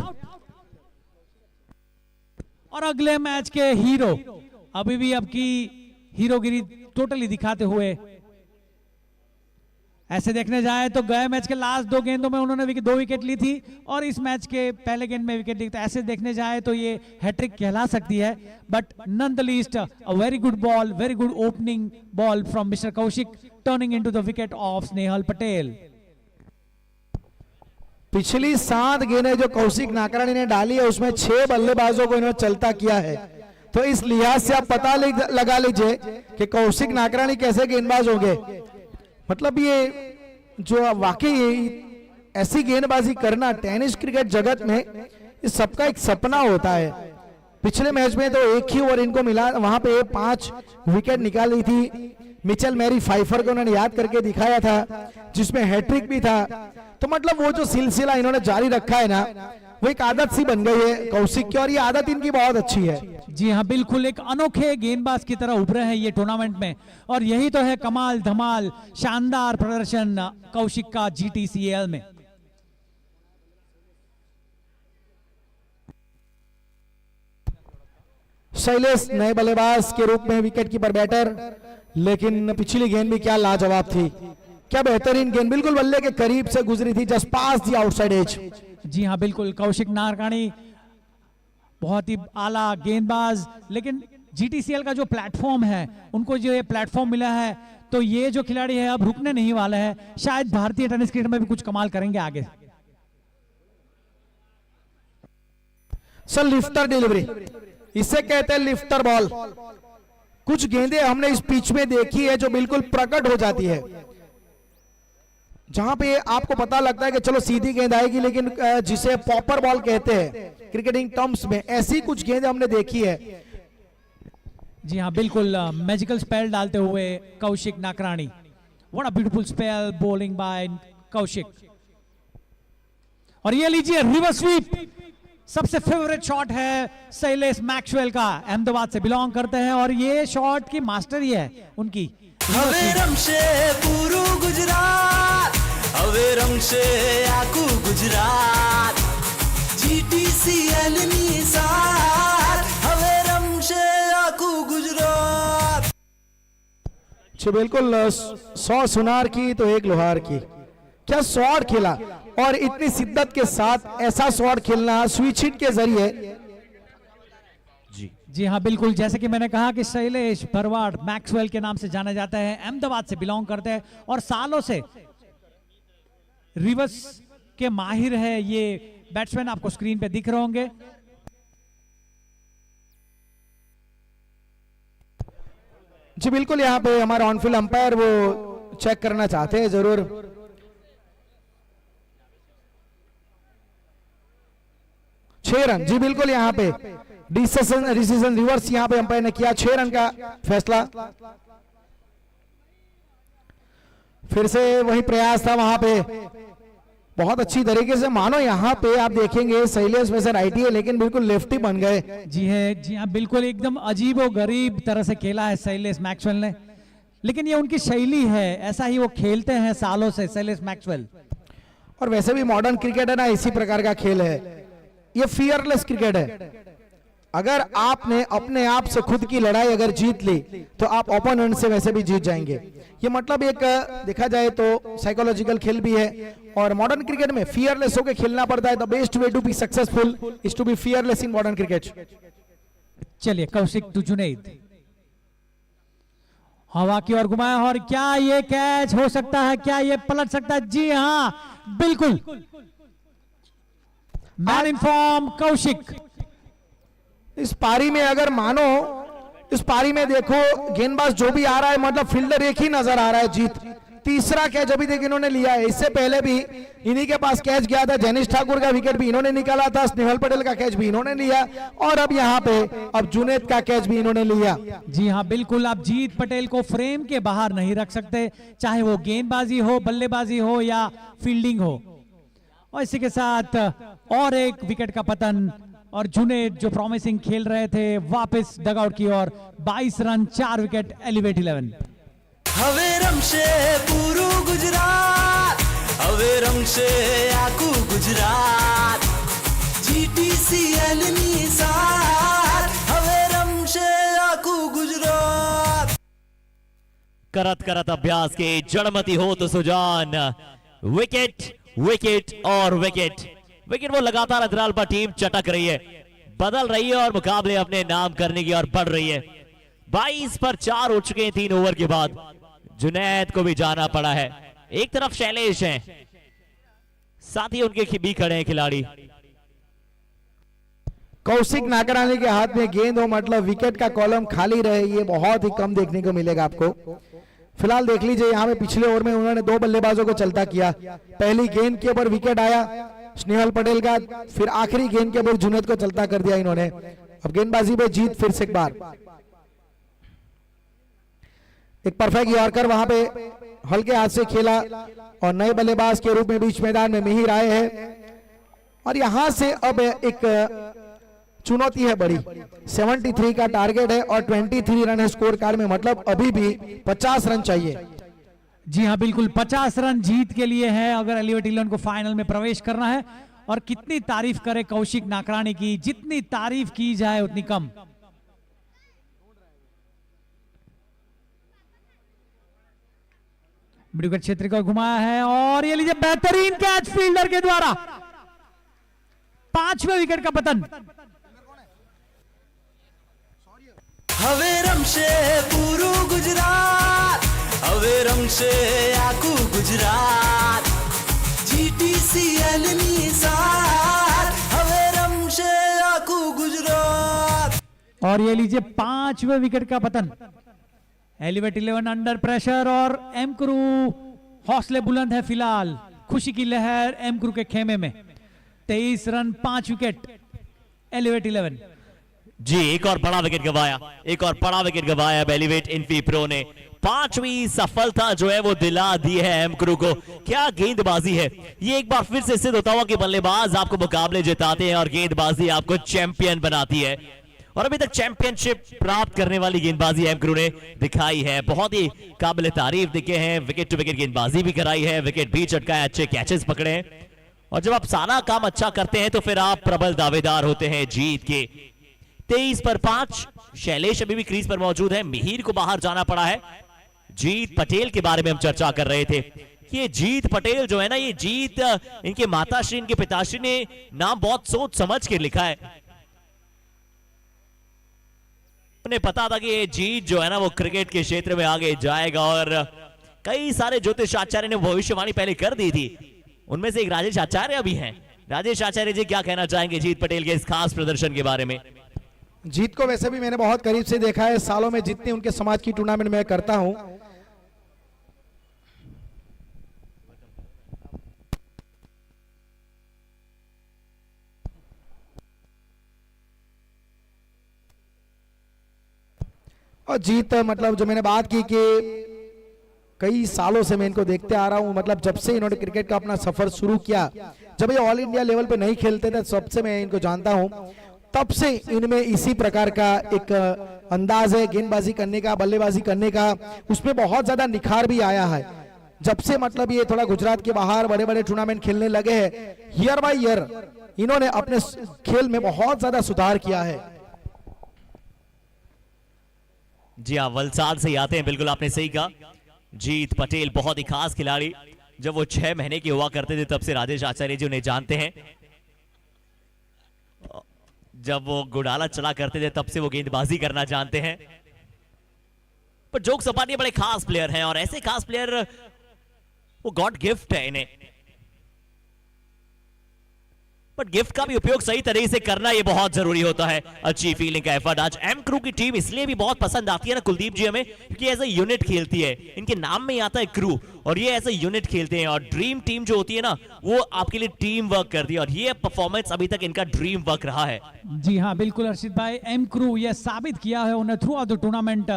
और अगले मैच के हीरो अभी भी अब की हीरोगिरी टोटली दिखाते हुए, ऐसे देखने जाए तो गए मैच के लास्ट 2 गेंदों में उन्होंने 2 विकेट ली थी और इस मैच के पहले गेंद में विकेट ली। तो ऐसे देखने जाए तो ये हैट्रिक कहला सकती है। But none the least a very good ball, very good opening ball from mister Kaushik, turning into the wicket of Snehal Patel. पिछली 7 गेंदें जो कौशिक नाकरानी ने डाली है उसमें 6 बल्लेबाजों को इन्होंने चलता किया है। तो इस लिहाज से आप पता लगा लीजिए कि कौशिक नाकरानी कैसे गेंदबाज होंगे। मतलब ये जो वाकई ऐसी गेंदबाजी करना टेनिस क्रिकेट जगत में इस सबका एक सपना होता है। पिछले मैच में तो एक ही ओवर इनको मिला, वहां पे 5 विकेट निकाली थी। मिचेल मैरी फाइफर को उन्होंने याद करके दिखाया था, जिसमें हैट्रिक भी था। तो मतलब वो जो सिलसिला इन्होंने जारी रखा है ना, वो एक आदत सी बन गई है कौशिक की, और ये आदत इनकी बहुत अच्छी है। जी हाँ, बिल्कुल एक अनोखे गेंदबाज की तरह उभरे हैं ये टूर्नामेंट में, और यही तो है कमाल धमाल शानदार प्रदर्शन कौशिक का GTCL में। शैलेश नए बल्लेबाज के रूप में विकेट कीपर बैटर, लेकिन पिछली गेंद भी क्या लाजवाब थी, क्या बेहतरीन गेंद, बिल्कुल बल्ले के करीब से गुजरी थी, just past the outside edge. जी हाँ, बिल्कुल कौशिक नारकाणी बहुत ही आला गेंदबाज, लेकिन जीटीसीएल का जो प्लेटफॉर्म है, उनको जो ये प्लेटफॉर्म मिला है, तो ये जो खिलाड़ी है अब रुकने नहीं वाले हैं। शायद भारतीय टेनिस क्रिकेट में भी कुछ कमाल करेंगे आगे। सर लिफ्टर डिलीवरी, इसे कहते हैं लिफ्टर बॉल। कुछ गेंदें हमने इस पिच में देखी है जो बिल्कुल प्रकट हो जाती है, जहां पे आपको पता लगता है कि चलो सीधी गेंद आएगी, लेकिन जिसे पॉपर बॉल कहते हैं क्रिकेटिंग टर्म्स में, ऐसी कुछ गेंदें हमने देखी है। जी हाँ, बिल्कुल मैजिकल स्पेल डालते हुए Kaushik Nakrani. What a beautiful spell bowling by Kaushik. और ये लीजिए रिवर्स स्वीप, सबसे फेवरेट शॉट है शैलेश मैक्सवेल का, अहमदाबाद से बिलोंग करते हैं और ये शॉट की मास्टरी है उनकी। હવે રમશે પૂરું ગુજરાત, હવે રમશે આખું ગુજરાત, GTCL ની સાથ હવે રમશે આખું ગુજરાત। जी बिल्कुल, 100 सुनार की तो एक लोहार की। क्या शॉट खेला, और इतनी शिद्दत के साथ ऐसा शॉट खेलना स्विच हिट के जरिए। जी हाँ बिल्कुल, जैसे कि मैंने कहा कि शैलेश भरवाड़ मैक्सवेल के नाम से जाना जाता है, अहमदाबाद से बिलोंग करते हैं और सालों से रिवर्स के माहिर है ये बैट्समैन, आपको स्क्रीन पे दिख रहे होंगे। जी बिल्कुल, यहाँ पे हमारे ऑनफील्ड अंपायर वो चेक करना चाहते हैं जरूर। छह रन, जी बिल्कुल, यहाँ पे डिसीजन रिवर्स यहाँ पे अंपायर ने किया, 6 रन का फैसला। फिर से वही प्रयास था वहां पे, बहुत अच्छी तरीके से। मानो यहाँ पे आप देखेंगे शैलेश वैसे राइटी है, लेकिन बिल्कुल लेफ्टी बन गए। जी हाँ बिल्कुल, एकदम अजीब और गरीब तरह से खेला है शैलेश मैक्सवेल ने, लेकिन ये उनकी शैली है, ऐसा ही वो खेलते हैं सालों से शैलेश मैक्सवेल। और वैसे भी मॉडर्न क्रिकेट है ना, इसी प्रकार का खेल है, ये फियरलेस क्रिकेट है। अगर आपने अपने आप से खुद की लड़ाई अगर जीत ली तो आप ओपोनेंट से वैसे भी जीत जाएंगे। ये मतलब एक देखा जाए तो साइकोलॉजिकल खेल भी है, और मॉडर्न क्रिकेट में फियरलेस होकर खेलना पड़ता है। The best way to be successful is to be fearless in modern cricket. चलिए कौशिक टू जुनैद, हवा की ओर घुमाया, और क्या ये कैच हो सकता है, क्या ये पलट सकता है? जी हाँ बिल्कुल, मैन इन फॉर्म कौशिक। इस पारी में अगर मानो, इस पारी में देखो गेंदबाज जो भी आ रहा है, मतलब फील्डर एक ही नजर आ रहा है। जीत तीसरा कैच अभी तक इन्होंने लिया है, इससे पहले भी इन्हीं के पास कैच गया था। जैनिश ठाकुर का विकेट भी इन्होंने निकाला था, स्नेहल पटेल का कैच भी इन्होंने लिया, और अब यहाँ पे अब जुनैद का कैच भी इन्होंने लिया। जी हाँ बिल्कुल, आप जीत पटेल को फ्रेम के बाहर नहीं रख सकते, चाहे वो गेंदबाजी हो, बल्लेबाजी हो या फील्डिंग हो। और इसी के साथ और एक विकेट का पतन, और जुनैद जो प्रॉमिसिंग खेल रहे थे वापस डगआउट की ओर। 22 रन 4 विकेट, एलिवेट 11। હવે રમશે પૂરું ગુજરાત, હવે રમશે આખું ગુજરાત, GTCL ની સાથ હવે રમશે આખું ગુજરાત। करत करत अभ्यास के जड़मती हो तो सुजान, विकेट विकेट और विकेट। विकेट वो लगातार अंतराल पर टीम चटक रही है, बदल रही है और मुकाबले अपने नाम करने की ओर बढ़ रही है। 22 पर 4 उठ चुके हैं 3 ओवर के बाद। जुनैद को भी जाना पड़ा है, एक तरफ शैलेश हैं, साथ ही उनके भी खड़े हैं खिलाड़ी। कौशिक नाकरानी के हाथ में गेंद हो, मतलब विकेट का कॉलम खाली रहे, ये बहुत ही कम देखने को मिलेगा आपको। फिलहाल देख लीजिए यहाँ पे पिछले ओवर में उन्होंने 2 बल्लेबाजों को चलता किया। पहली गेंद के ऊपर विकेट आया स्नेहल पटेल का, फिर आखिरी गेंद के ऊपर जुनैद को चलता कर दिया इन्होंने। अब गेंदबाजी पे जीत फिर से एक बार, एक परफेक्ट यॉर्कर वहां पे हल्के हाथ से खेला, और नए बल्लेबाज के रूप में बीच मैदान में मिहिर आए हैं। और यहां से अब एक चुनौती है बड़ी, 73 का टारगेट है और 23 रन है स्कोर कार्ड में, मतलब अभी भी 50 रन चाहिए। जी हाँ बिल्कुल, 50 रन जीत के लिए है अगर एलिवेट 11 को फाइनल में प्रवेश करना है। और कितनी तारीफ करे कौशिक नाकरानी की, जितनी तारीफ की जाए उतनी कम। विकेट क्षेत्र को घुमाया है, और ये लीजिए बेहतरीन कैच फील्डर के द्वारा, 5वें विकेट का पतन। હવે રમશે પૂરું ગુજરાત, હવે રમશે આખું ગુજરાત, GTCL ની સાથ હવે રમશે આખું ગુજરાત. और ये लीजिए 5वें विकेट का पतन. एलिवेट 11 अंडर प्रेशर और एम क्रू हौसले बुलंद है फिलहाल. खुशी की लहर एम क्रू के खेमे में. 23 रन 5 विकेट एलिवेट 11. जी एक और बड़ा विकेट गवाया, एक और बड़ा विकेट गवाया एलिवेट इन्फी प्रो ने. 5वीं सफलता जो है वो दिला दी है एम क्रू को. क्या गेंदबाजी है ये, एक बार फिर से सिद्ध होता हुआ कि बल्लेबाज आपको मुकाबले जिताते हैं और गेंदबाजी आपको चैंपियन बनाती है. और अभी तक चैंपियनशिप प्राप्त करने वाली गेंदबाजी एम क्रू ने दिखाई है. बहुत ही काबिल तारीफ दिखे हैं. विकेट टू विकेट गेंदबाजी भी कराई है, विकेट भी चटकाया, अच्छे कैचेस पकड़े हैं. और जब आप सारा काम अच्छा करते हैं तो फिर आप प्रबल दावेदार होते हैं जीत के. 23 पर 5. शैलेश अभी भी क्रीज पर मौजूद है. मिहिर को बाहर जाना पड़ा है. जीत पटेल के बारे में हम चर्चा कर रहे थे. ये जीत पटेल जो है ना, ये जीत इनके माताश्री, इनके पिताश्री ने नाम बहुत सोच समझ के लिखा है. उन्हें पता था कि ये जीत जो है ना वो क्रिकेट के क्षेत्र में आगे जाएगा. और कई सारे ज्योतिष आचार्य ने भविष्यवाणी पहले कर दी थी. उनमें से एक राजेश आचार्य भी हैं. राजेश आचार्य जी क्या कहना चाहेंगे जीत पटेल के इस खास प्रदर्शन के बारे में? जीत को वैसे भी मैंने बहुत करीब से देखा है. सालों में जितनी उनके समाज की टूर्नामेंट मैं करता हूं, और जीत मतलब जो मैंने बात की कि कई सालों से मैं इनको देखते आ रहा हूं. मतलब जब से इन्होंने क्रिकेट का अपना सफर शुरू किया, जब ये ऑल इंडिया लेवल पे नहीं खेलते थे, तब से मैं इनको जानता हूं. तब से इनमें इसी प्रकार का एक अंदाज है गेंदबाजी करने का, बल्लेबाजी करने का. उसमें बहुत ज्यादा निखार भी आया है जब से मतलब ये थोड़ा गुजरात के बाहर बड़े बड़े टूर्नामेंट खेलने लगे हैं. ईयर बाय ईयर इन्होंने अपने खेल में बहुत ज्यादा सुधार किया है. जी हाँ, वलसाड से ही आते हैं. बिल्कुल आपने सही कहा. जीत पटेल बहुत ही खास खिलाड़ी. जब वो 6 महीने के हुआ करते थे तब से राजेश आचार्य जी उन्हें जानते हैं. जब वो गुडाला चला करते थे तब से वो गेंदबाजी करना जानते हैं. पर जोक सपाटी बड़े खास प्लेयर हैं और ऐसे खास प्लेयर वो गॉड गिफ्ट है इन्हें. बट गिफ्ट का भी उपयोग सही तरीके से करना ये बहुत जरूरी होता है. अच्छी फील्डिंग का एफर्ट. आज एम क्रू की टीम इसलिए भी बहुत पसंद आती है ना कुलदीप जी हमें, क्योंकि एज ए यूनिट खेलती है. इनके नाम में ही आता है क्रू, और ये एज ए यूनिट खेलते हैं. और ड्रीम टीम जो होती है ना वो आपके लिए टीम वर्क करती है, और ये परफॉर्मेंस अभी तक इनका ड्रीम वर्क रहा है. जी हाँ बिल्कुल हर्षित भाई. एम क्रू ये साबित किया है उन्हें थ्रू आउट द टूर्नामेंट.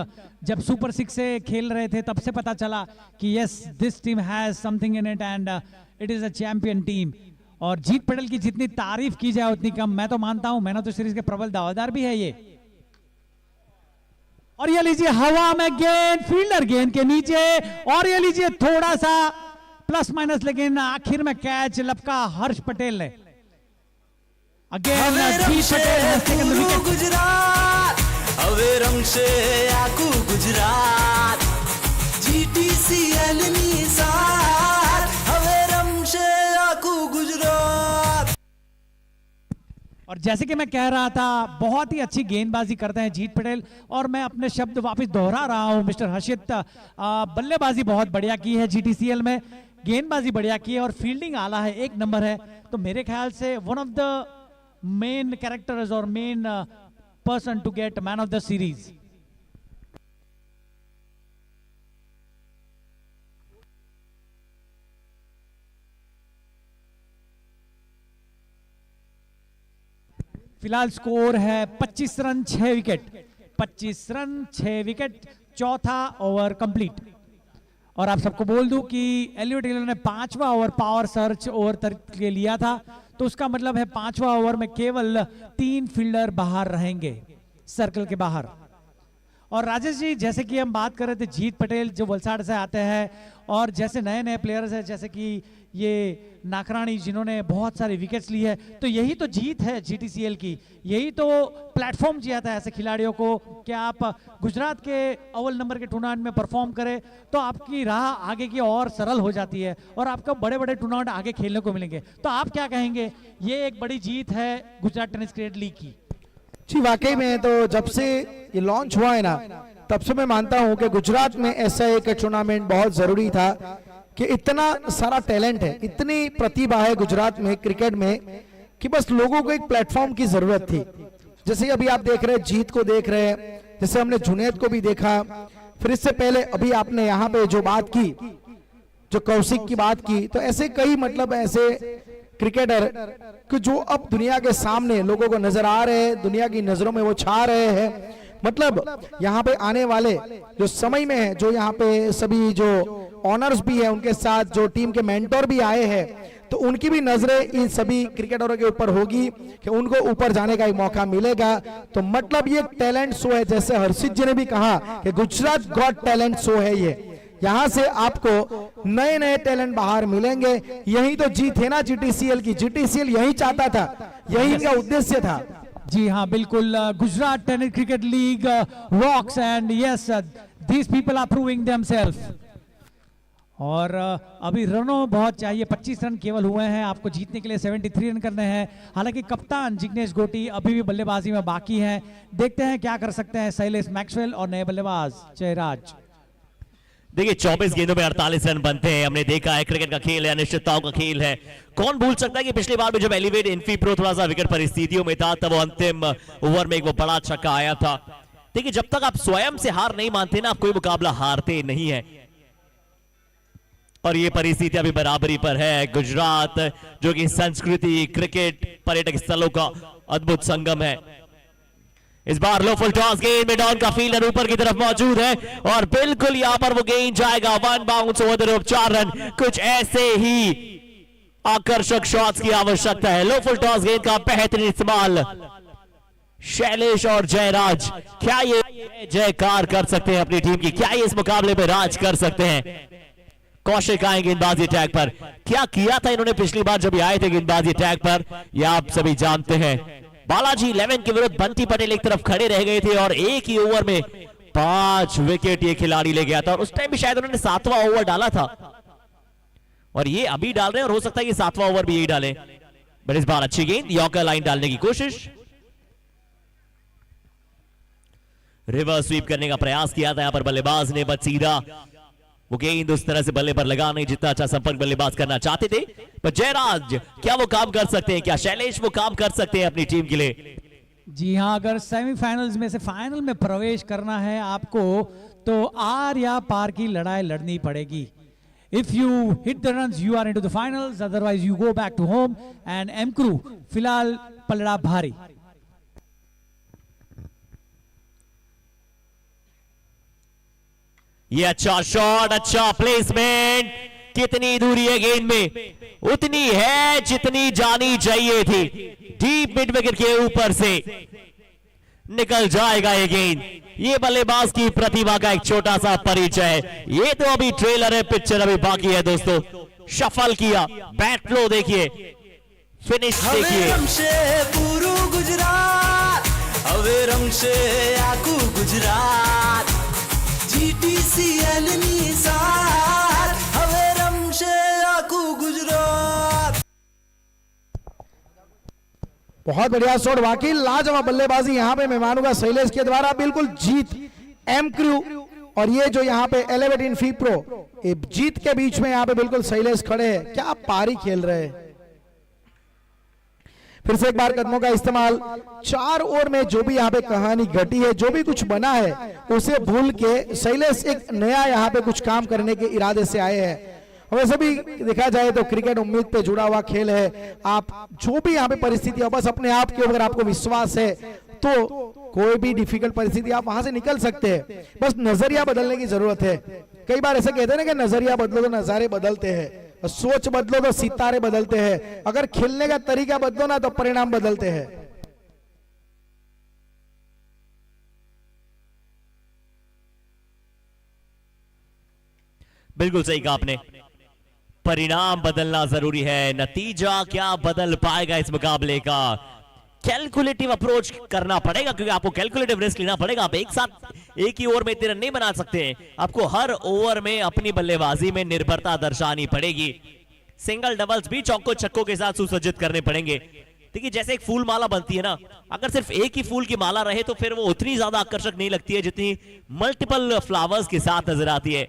जब सुपर 6 से खेल रहे थे तब से पता चला कि yes this team has something in it and it is a champion team. और जीत पटेल की जितनी तारीफ की जाए उतनी कम. मैं तो मानता हूं मैंने तो सीरीज के प्रबल दावेदार भी है ये. और ये लीजिए हवा में गेंद, फील्डर गेंद के नीचे. और ये लीजिए थोड़ा सा प्लस माइनस, लेकिन आखिर में कैच लपका हर्ष पटेल ने. Again Jeet Patel has taken the wicket. Gujarat હવે રમશે આખું ગુજરાત, GTCL ની સાથ હવે રમશે આખું ગુજરાત. और जैसे कि मैं कह रहा था बहुत ही अच्छी गेंदबाजी करते हैं जीत पटेल. और मैं अपने शब्द वापस दोहरा रहा हूं मिस्टर हर्षित. बल्लेबाजी बहुत बढ़िया की है GTCL में, गेंदबाजी बढ़िया की है और फील्डिंग आला है, 1 नंबर है. तो मेरे ख्याल से one of the main characters और main person to get man of the series. फिलहाल स्कोर है 25 रन 6 विकेट. 25 रन 6 विकेट, चौथा ओवर कंप्लीट. और आप सबको बोल दूं कि एलिवेट 11 ने 5वां ओवर पावर सर्च ओवर के लिया था, तो उसका मतलब है 5वां ओवर में केवल 3 फील्डर बाहर रहेंगे, सर्कल के बाहर. और राजेश जी जैसे कि हम बात कर रहे थे जीत पटेल जो वलसाड से आते हैं, और जैसे नए नए प्लेयर्स हैं जैसे कि ये नाकरानी जिन्होंने बहुत सारी विकेट्स ली है, तो यही तो जीत है GTCL की, यही तो प्लेटफॉर्म जियाता है ऐसे खिलाड़ियों को कि आप गुजरात के अव्वल नंबर के टूर्नामेंट में परफॉर्म करें तो आपकी राह आगे की और सरल हो जाती है और आपको बड़े बड़े टूर्नामेंट आगे खेलने को मिलेंगे. तो आप क्या कहेंगे, ये एक बड़ी जीत है गुजरात टेनिस क्रिकेट लीग की? जी वाकई में तो जब से ये लॉन्च हुआ है ना, तब से मैं मानता हूं कि गुजरात में ऐसा एक टूर्नामेंट बहुत जरूरी था कि इतना सारा टैलेंट है, इतनी प्रतिभा है गुजरात में क्रिकेट में कि बस लोगों को एक प्लेटफॉर्म की जरूरत थी। जैसे अभी आप देख रहे हैं, जीत को देख रहे हैं, जैसे हमने जुनैद को भी देखा, फिर इससे पहले अभी आपने यहाँ पे जो बात की, जो कौशिक की बात की, तो ऐसे कई मतलब ऐसे क्रिकेटर कि जो अब दुनिया के सामने लोगों को नजर आ रहे हैं, दुनिया की नजरों में वो छा रहे हैं। मतलब यहाँ पे आने वाले जो समय में है, जो यहाँ पे सभी जो ऑनर्स भी है, उनके साथ जो टीम के मेंटोर भी आए हैं, तो उनकी भी नजरें इन सभी क्रिकेटरों के ऊपर होगी कि उनको ऊपर जाने का एक मौका मिलेगा। तो मतलब ये टैलेंट शो है, जैसे हर्षित जी ने भी कहा कि गुजरात गॉट टैलेंट शो है ये। यहाँ से आपको नए नए टैलेंट बाहर मिलेंगे। यही तो जीत है ना जीटीसीएल की, जीटीसीएल यही चाहता था, यही इनका उद्देश्य था। जी हाँ बिल्कुल, Gujarat tennis cricket league rocks and yes these people are proving themselves. और अभी रनों बहुत चाहिए, 25 रन केवल हुए हैं, आपको जीतने के लिए 73 रन करने हैं। हालांकि कप्तान जिग्नेश गोटी अभी भी बल्लेबाजी में बाकी हैं, देखते हैं क्या कर सकते हैं शैलेश मैक्सवेल और नए बल्लेबाज जयराज। देखिए 24 गेंदों में 48 रन बनते हैं, हमने देखा है क्रिकेट का खेल है, अनिश्चितताओं का खेल है। कौन भूल सकता है कि पिछली बार में जब एलिवेट इन्फी प्रो थोड़ा सा विकेट परिस्थितियों में था, तब वो अंतिम ओवर में एक वो बड़ा छक्का आया था। देखिए जब तक आप स्वयं से हार नहीं मानते ना, आप कोई मुकाबला हारते नहीं है। और ये परिस्थिति अभी बराबरी पर है। गुजरात जो कि संस्कृति, क्रिकेट, पर्यटक स्थलों का अद्भुत संगम है। इस बार लो फुल टॉस गेंद में डॉन का फील्डर ऊपर की तरफ मौजूद है और बिल्कुल यहां पर वो गेंद जाएगा, one bounce over the rope, 4 run. कुछ ऐसे ही आकर्षक शॉट्स की आवश्यकता है। लो फुल टॉस गेंद का बेहतरीन इस्तेमाल शैलेश और जयराज, क्या ये जयकार कर सकते हैं अपनी टीम की? क्या ये इस मुकाबले में राज कर सकते हैं? कौशिक आए गेंदबाजी टैग पर, क्या किया था इन्होंने पिछली बार जब ये आए थे गेंदबाजी टैग पर, यह आप सभी जानते हैं। बालाजी 11 के विरुद्ध बंटी पटेल एक तरफ खड़े रह गए थे और एक ही ओवर में 5 विकेट ये खिलाड़ी ले गया था। और उस टाइम भी शायद उन्होंने 7वां ओवर डाला था और ये अभी डाल रहे हैं और हो सकता है कि 7वां ओवर भी यही डालें। बट इस बार अच्छी गेंद, यॉर्कर लाइन डालने की कोशिश, रिवर्स स्वीप करने का प्रयास किया था यहां पर बल्लेबाज ने, बट सीधा वो गेंद उस तरह से बल्ले पर लगा नहीं जितना अच्छा संपर्क बल्लेबाज करना चाहते थे। पर जयराज क्या वो काम कर सकते हैं? क्या शैलेश वो काम कर सकते हैं अपनी टीम के लिए? जी हाँ, अगर सेमीफाइनल्स में से फाइनल में प्रवेश करना है आपको, तो आर या पार की लड़ाई लड़नी पड़ेगी। If you hit the runs you are into the finals, otherwise you go back to home. And M crew फिलहाल पलड़ा भारी। ये अच्छा शॉट, अच्छा प्लेसमेंट, कितनी दूरी है गेंद में? उतनी है जितनी जानी चाहिए थी। डीप मिड विकेट के ऊपर से निकल जाएगा ये गेंद। ये बल्लेबाज की प्रतिभा का एक छोटा सा परिचय है। ये तो अभी ट्रेलर है, पिक्चर अभी बाकी है दोस्तों। शफल किया, बैट फ्लो देखिए, फिनिश देखिए। पूरू गुजरात, હવે રમશે આખું ગુજરાત। जीटीसीएल ની સાથ, હવે રમશે આખું ગુજરાત। बहुत बढ़िया शॉट, वाकई लाजवाब बल्लेबाजी यहाँ पे मेहमानों का शैलेश के द्वारा। बिल्कुल जीत, एम क्रू और ये जो यहाँ पे एलिवेट इन्फी प्रो, ये जीत के बीच में यहाँ पे बिल्कुल शैलेश खड़े हैं। क्या पारी खेल रहे हैं। फिर से एक बार कदमों का इस्तेमाल। 4 ओवर में जो भी यहाँ पे कहानी घटी है, जो भी कुछ बना है, उसे भूल के शैलेश एक नया यहाँ पे कुछ काम करने के इरादे से आए हैं। वैसे भी देखा जाए तो क्रिकेट उम्मीद पे जुड़ा हुआ खेल है। आप जो भी यहाँ पे परिस्थिति हो, बस अपने आप के अगर आपको विश्वास है तो कोई भी डिफिकल्ट परिस्थिति आप वहां से निकल सकते हैं। बस नजरिया बदलने की जरूरत है। कई बार ऐसे कहते हैं ना कि नजरिया बदलो तो नजारे बदलते हैं, सोच बदलो तो सितारे बदलते हैं। अगर खेलने का तरीका बदलो ना तो परिणाम बदलते हैं। बिल्कुल सही कहा आपने, परिणाम बदलना जरूरी है। नतीजा क्या बदल पाएगा इस मुकाबले का? कैलकुलेटिव अप्रोच करना पड़ेगा, क्योंकि आपको कैलकुलेटिव रिस्क लेना पड़ेगा। आप एक साथ एक ही ओवर में इतने रन नहीं बना सकते हैं। आपको हर ओवर में अपनी बल्लेबाजी में निर्भरता दर्शानी पड़ेगी। सिंगल डबल्स भी चौकों छक्कों के साथ सुसज्जित करने पड़ेंगे। देखिए जैसे एक फूल माला बनती है ना, अगर सिर्फ एक ही फूल की माला रहे तो फिर वो उतनी ज्यादा आकर्षक नहीं लगती है जितनी मल्टीपल फ्लावर्स के साथ नजर आती है।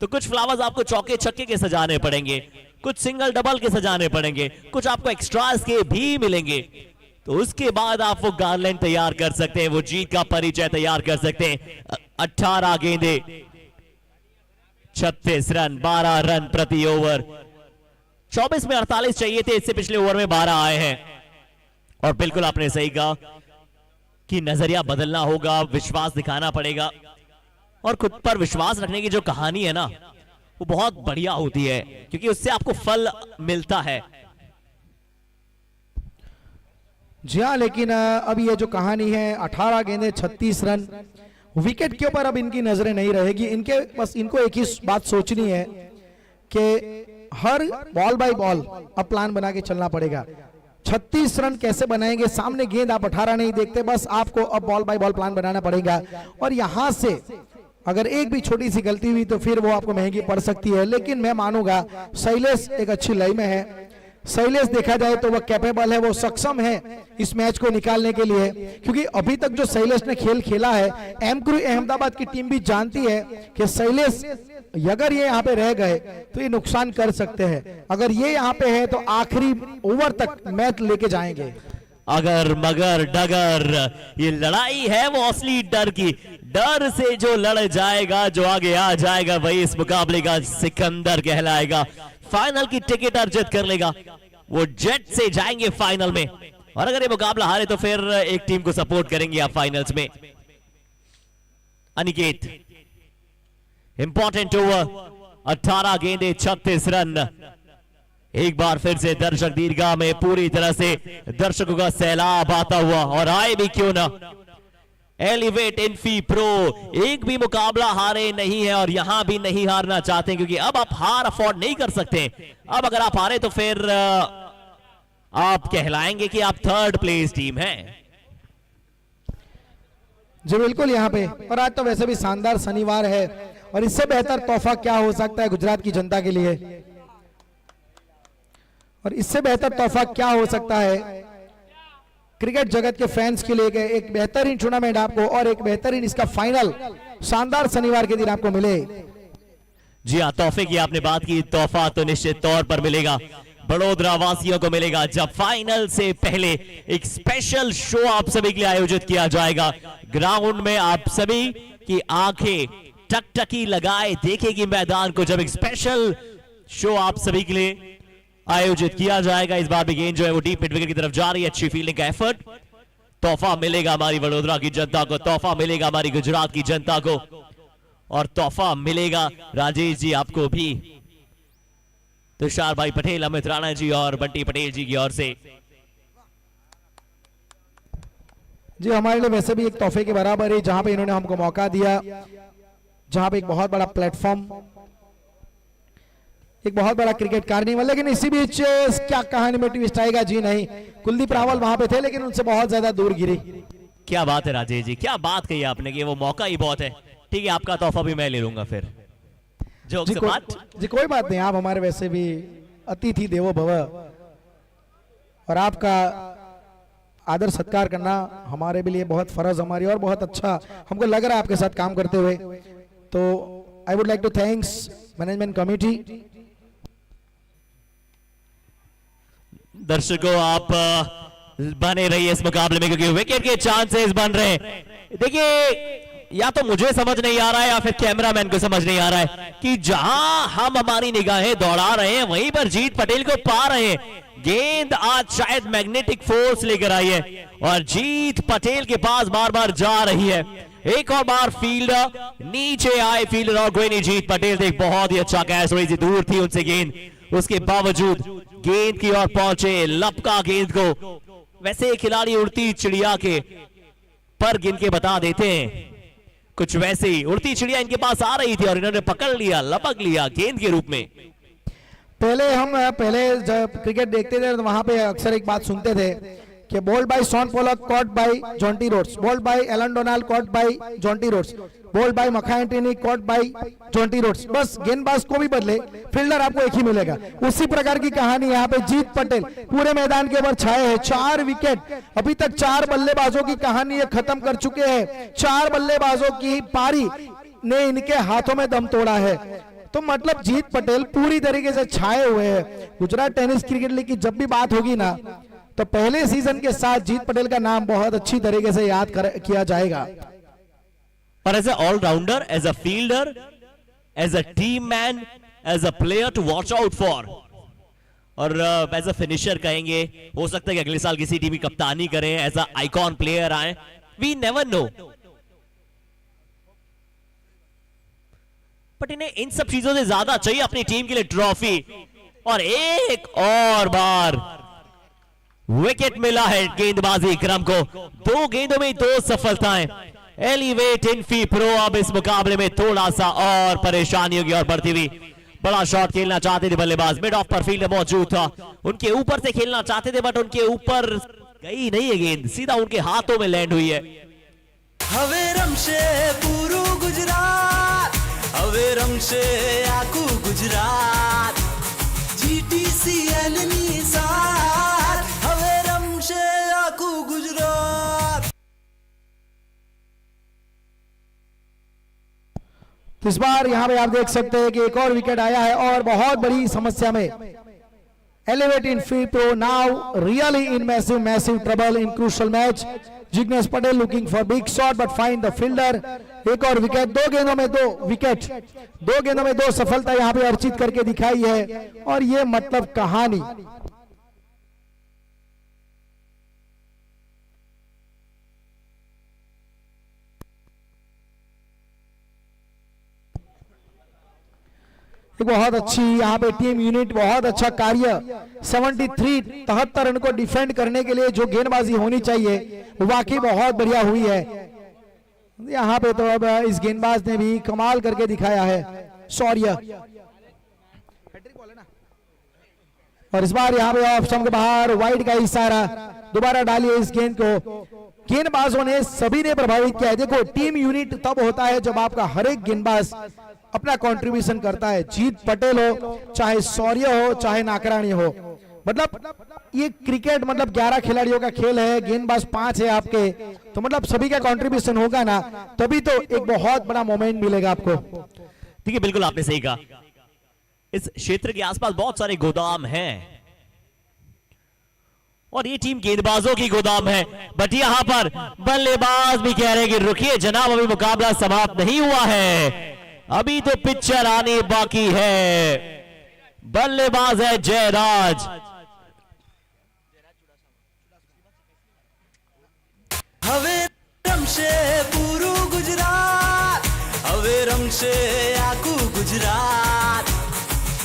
तो कुछ फ्लावर्स आपको चौके छक्के के सजाने पड़ेंगे, कुछ सिंगल डबल के सजाने पड़ेंगे, कुछ आपको एक्स्ट्रास के भी मिलेंगे। तो उसके बाद आप वो गार्लैंड तैयार कर सकते हैं, वो जीत का परिचय तैयार कर सकते हैं। 18 गेंदे, 36 रन, 12 रन प्रति ओवर। 24 में 48 चाहिए थे, इससे पिछले ओवर में 12 आए हैं। और बिल्कुल आपने सही कहा कि नजरिया बदलना होगा, विश्वास दिखाना पड़ेगा, और खुद पर विश्वास रखने की जो कहानी है ना वो बहुत बढ़िया होती है, क्योंकि उससे आपको फल मिलता है। जी हाँ, लेकिन अब ये जो कहानी है 18 गेंदे 36 रन, विकेट के ऊपर अब इनकी नजरें नहीं रहेगी। इनके बस इनको एक ही बात सोचनी है कि हर बॉल बाय बॉल अब प्लान बना के चलना पड़ेगा। 36 रन कैसे बनाएंगे, सामने गेंद आप 18 नहीं देखते, बस आपको अब बॉल बाय बॉल प्लान बनाना पड़ेगा। और यहां से अगर एक भी छोटी सी गलती हुई तो फिर वो आपको महंगी पड़ सकती है। लेकिन मैं मानूंगा शैलेश एक अच्छी लय में है। शैलेश देखा जाए तो वह कैपेबल है, वो सक्षम है इस मैच को निकालने के लिए, क्योंकि अभी तक जो शैलेश ने खेल खेला है, एम क्रू अहमदाबाद की टीम भी जानती है कि शैलेश अगर ये यहाँ पे रह गए तो ये नुकसान कर सकते हैं। अगर ये यहाँ पे है तो आखिरी ओवर तक मैच लेके जाएंगे। अगर मगर डगर, ये लड़ाई है वो असली डर की। डर से जो लड़ जाएगा, जो आगे आ जाएगा, वही इस मुकाबले का सिकंदर कहलाएगा। फाइनल की टिकट अर्जित कर लेगा, वो जेट से जाएंगे फाइनल में। और अगर ये मुकाबला हारे तो फिर एक टीम को सपोर्ट करेंगे आप फाइनल्स में। अनिकेत, इंपॉर्टेंट ओवर, 18 गेंदे 36 रन। एक बार फिर से दर्शक दीर्घा में पूरी तरह से दर्शकों का सैलाब आता हुआ, और आए भी क्यों ना। एलिवेट इन्फी प्रो एक भी मुकाबला हारे नहीं है और यहां भी नहीं हारना चाहते, क्योंकि अब आप हार अफोर्ड नहीं कर सकते। अब अगर आप हारे तो फिर आप कहलाएंगे कि आप थर्ड प्लेस टीम है। जी बिल्कुल यहाँ पे, और आज तो वैसे भी शानदार शनिवार है, और इससे बेहतर तोहफा क्या हो सकता है गुजरात की जनता के लिए, और इससे बेहतर तोहफा क्या हो सकता है क्रिकेट जगत के फैंस के लिए, एक बेहतरीन टूर्नामेंट आपको और एक बेहतरीन इसका फाइनल शानदार शनिवार के दिन आपको मिले। जी हाँ, तोहफे की आपने बात की, तोहफा तो निश्चित तौर पर मिलेगा, बड़ोदरा वासियों को मिलेगा, जब फाइनल से पहले एक स्पेशल शो आप सभी के लिए आयोजित किया जाएगा। ग्राउंड में आप सभी की आंखें टकटकी लगाए देखेगी मैदान को, जब एक स्पेशल शो आप सभी के लिए आयोजित किया जाएगा। इस बार भी गेंद जो है वो डीप मिड विकेट की तरफ जा रही है, अच्छी फील्डिंग का एफर्ट। तोहफा मिलेगा हमारी वडोदरा की जनता को, तोहफा मिलेगा हमारी गुजरात की जनता को, और तोहफा मिलेगा राजेश जी आपको भी, तुषार भाई पटेल, अमित राणा जी और बंटी पटेल जी की ओर से। जी हमारे लिए वैसे भी एक तोहफे के बराबर है, जहां पे इन्होंने हमको मौका दिया, जहां पे एक बहुत बड़ा प्लेटफॉर्म, एक बहुत बड़ा क्रिकेट कार्निवल। लेकिन इसी बीच क्या कहानी में ट्विस्ट आएगा, जी नहीं, कुलदीप रावल वहां पे थे लेकिन उनसे बहुत ज्यादा दूर गिरी। क्या बात है राजेश जी, क्या बात कही आपने कि वो मौका ही बहुत है। ठीक है, आपका तोहफा भी मैं ले लूंगा फिर। जी कोई बात नहीं, आप हमारे वैसे भी अतिथि देवो भव, और आपका आदर सत्कार करना हमारे भी लिए बहुत फर्ज हमारी, और बहुत अच्छा हमको लग रहा है आपके साथ काम करते हुए। तो I would like to thanks management committee. दर्शकों आप बने रहिए इस मुकाबले में, क्योंकि विकेट के चांसेस बन रहे हैं। देखिए या तो मुझे समझ नहीं आ रहा है या फिर कैमरामैन को समझ नहीं आ रहा है कि जहां हम हमारी निगाहें दौड़ा रहे हैं वहीं पर जीत पटेल को पा रहे हैं। गेंद आज शायद मैग्नेटिक फोर्स लेकर आई है और जीत पटेल के पास बार बार जा रही है। एक और बार फील्डर नीचे आए, फील्डर और कोई नहीं, जीत पटेल थे, बहुत ही अच्छा कैच, थोड़ी सी दूर थी उनसे गेंद, उसके बावजूद गेंद की ओर पहुंचे, लपका गेंद को। वैसे खिलाड़ी उड़ती चिड़िया के पर गिन के बता देते हैं, कुछ वैसे ही उड़ती चिड़िया इनके पास आ रही थी और इन्होंने पकड़ लिया, लपक लिया गेंद के रूप में। पहले जब क्रिकेट देखते थे तो वहां पे अक्सर एक बात सुनते थे कि bowled by Sean Pollock, caught by Jonty Rhodes, bowled by Alan Donald, caught by Jonty Rhodes, bowled by McIntyre, caught by Jonty Rhodes. बस गेंदबाज को भी बदले, फील्डर आपको एक ही मिलेगा. उसी प्रकार की कहानी यहाँ पे जीत पटेल पूरे मैदान के ऊपर छाए हैं. 4 विकेट, अभी तक 4 बल्लेबाजों की कहानी ये खत्म कर चुके हैं. 4 बल्लेबाजों की पारी ने इनके हाथों में दम तोड़ा है. तो मतलब जीत पटेल पूरी तरीके से छाए हुए हैं. गुजरात टेनिस क्रिकेट लीग की जब भी बात होगी ना, तो पहले सीजन के साथ जीत पटेल का नाम बहुत अच्छी तरीके से याद किया जाएगा. और as a allrounder, as a fielder, as a team man, as a player to watch out for, और एज अ फिनिशर कहेंगे. हो सकता है कि अगले साल किसी टीम की कप्तानी करें, एज अ आइकॉन प्लेयर आए. We never know. बट इन्हें इन सब चीजों से ज्यादा चाहिए अपनी टीम के लिए ट्रॉफी. और एक और बार विकेट मिला है गेंदबाजी क्रम को. 2 गेंदों में 2 सफलताएं. एलिवेट इन्फी प्रो अब इस मुकाबले में थोड़ा सा और परेशानियों की ओर बढ़ती हुई. बड़ा शॉट खेलना चाहते थे बल्लेबाज, मिड ऑफ पर फील्डर मौजूद था, उनके ऊपर से खेलना चाहते थे, बट उनके ऊपर गई नहीं है गेंद, सीधा उनके हाथों में लैंड हुई है. હવે રમશે પૂરું ગુજરાત, હવે રમશે આખું ગુજરાત, GTCL ની સાથ હવે રમશે આખું ગુજરાત. तो इस बार यहाँ पे आप देख सकते हैं कि एक और विकेट आया है और बहुत बड़ी समस्या में. Elevate in free throw now, really in massive trouble in crucial match. Jignesh Patel looking for big shot but find the fielder. एक और विकेट, 2 गेंदों में 2 विकेट, 2 गेंदों में 2 सफलता यहाँ पे अर्चित करके दिखाई है. और ये मतलब कहानी. एक बहुत अच्छी यहाँ पे टीम यूनिट, बहुत अच्छा कार्य. 73 रन को डिफेंड करने के लिए जो गेंदबाजी होनी चाहिए वाकई बहुत बढ़िया हुई है. यहाँ पे तो अब इस गेंदबाज ने भी कमाल करके दिखाया है, शौर्य. और इस बार यहाँ पे ऑफ स्टंप के बाहर वाइड का इशारा, दोबारा डालिए इस गेंद को. गेंदबाजों ने सभी ने प्रभावित किया है. देखो टीम यूनिट तब होता है जब आपका हर एक गेंदबाज अपना कंट्रीब्यूशन करता है. जीत पटेल हो, चाहे शौर्य हो, चाहे नाकरानी हो, मतलब ये क्रिकेट मतलब 11 खिलाड़ियों का खेल है, गेंदबाज 5 है आपके, तो मतलब सभी का कंट्रीब्यूशन होगा ना, तभी तो एक बहुत बड़ा मोमेंट मिलेगा आपको. देखिए बिल्कुल आपने सही कहा. इस क्षेत्र के आसपास बहुत सारे गोदाम हैं और ये टीम गेंदबाजों की गोदाम है. बट यहां पर बल्लेबाज भी कह रहे हैं कि रुकिए जनाब, अभी मुकाबला समाप्त नहीं हुआ है, अभी तो पिक्चर आनी बाकी है. बल्लेबाज है जयराज. હવે રમશે પૂરું ગુજરાત, હવે રમશે આખું ગુજરાત,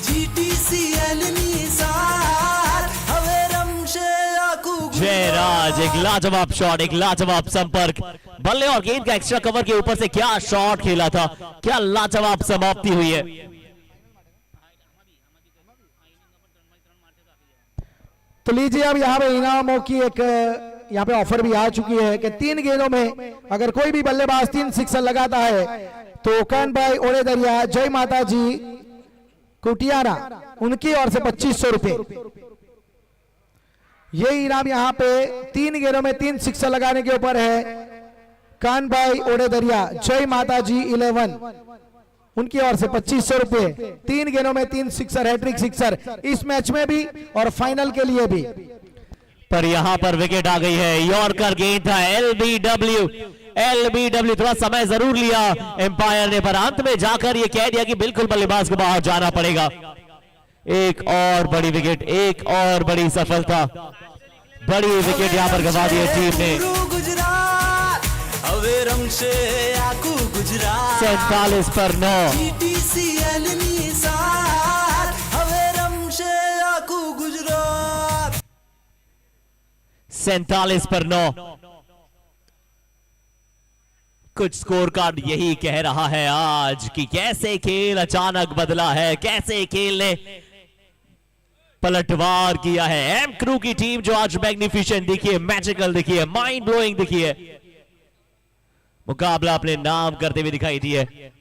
GTCL ની સાથ હવે રમશે આખું जयराज एक लाजवाब शॉट, एक लाजवाब संपर्क. बल्ले और गेंद का एक्स्ट्रा कवर के ऊपर से क्या शॉट खेला था, क्या लाजवाब समाप्ति हुई है. तो लीजिए अब यहाँ पे इनामों की एक यहाँ पे ऑफर भी आ चुकी है कि 3 गेंदों में अगर कोई भी बल्लेबाज 3 सिक्सर लगाता है तो कान भाई ओड़े दरिया, जय माता जी कुटियाना, उनकी ओर से 2500 रुपए. ये इनाम यहाँ पे 3 गेंदों में 3 सिक्सर लगाने के ऊपर है. कान भाई ओड़े दरिया, जय माता जी 11, उनकी ओर से 2500 रुपए. 3 गेंदों में 3 सिक्सर, हैट्रिक सिक्सर इस मैच में भी और फाइनल के लिए भी. पर यहां पर विकेट आ गई है. यॉर्कर गेंद था, एलबीडब्ल्यू थोड़ा समय जरूर लिया एम्पायर ने, पर अंत में जाकर ये कह दिया कि बिल्कुल बल्लेबाज को बाहर जाना पड़ेगा. एक और बड़ी विकेट, एक और बड़ी सफलता, बड़ी विकेट यहां पर गंवा दी है टीम ने. 47 पर 9. GTCL ની સાથ હવે રમશે આખું ગુજરાત. 47 पर 9. कुछ स्कोर कार्ड यही कह रहा है आज कि कैसे खेल अचानक बदला है, कैसे खेल ने पलटवार किया है एम क्रू की टीम, जो आज मैग्निफिसेंट दिखी है, मैजिकल दिखी है, माइंड ब्लोइंग दिखी है, मुकाबला अपने नाम करते हुए दिखाई दी है।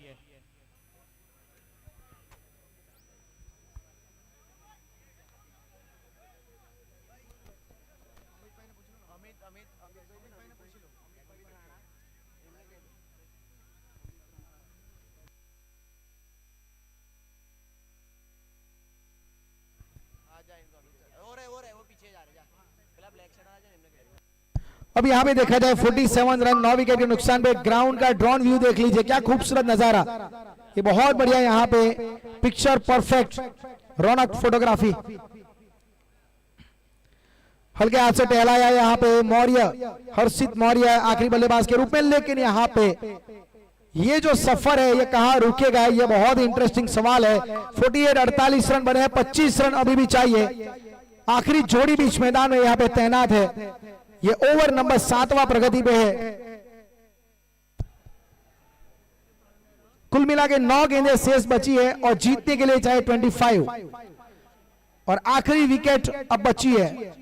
अब यहाँ पे देखा जाए 47 रन 9 विकेट के नुकसान पे। ग्राउंड का ड्रोन व्यू देख लीजिए, क्या खूबसूरत नजारा, ये बहुत बढ़िया यहाँ पे पिक्चर परफेक्ट, रौनक फोटोग्राफी। हल्के हाथ से टहलाया यहाँ पे मौर्य, हर्षित मौर्य आखिरी बल्लेबाज के रूप में, लेकिन यहाँ पे ये जो सफर है ये कहाँ रुकेगा, ये बहुत इंटरेस्टिंग सवाल है। 48-48 रन बने हैं, 25 रन अभी भी चाहिए। आखिरी जोड़ी बीच मैदान में यहाँ पे तैनात है, ये ओवर नंबर 7वां प्रगति पे है। कुल मिला के 9 गेंदें शेष बची है और जीतने के लिए चाहे 25, और आखिरी विकेट अब बची है।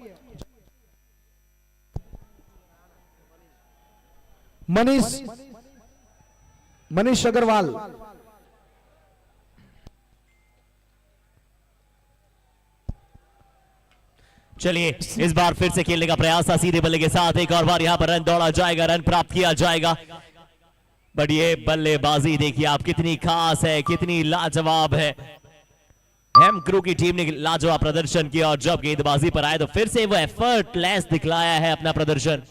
मनीष अग्रवाल, चलिए इस बार फिर से खेलने का प्रयास था, सीधे बल्ले के साथ एक और बार यहां पर रन दौड़ा जाएगा, रन प्राप्त किया जाएगा। बट ये बल्लेबाजी देखिए आप कितनी खास है, कितनी लाजवाब है। एम क्रू की टीम ने लाजवाब प्रदर्शन किया और जब गेंदबाजी पर आए तो फिर से वो एफर्टलेस दिखलाया है अपना प्रदर्शन,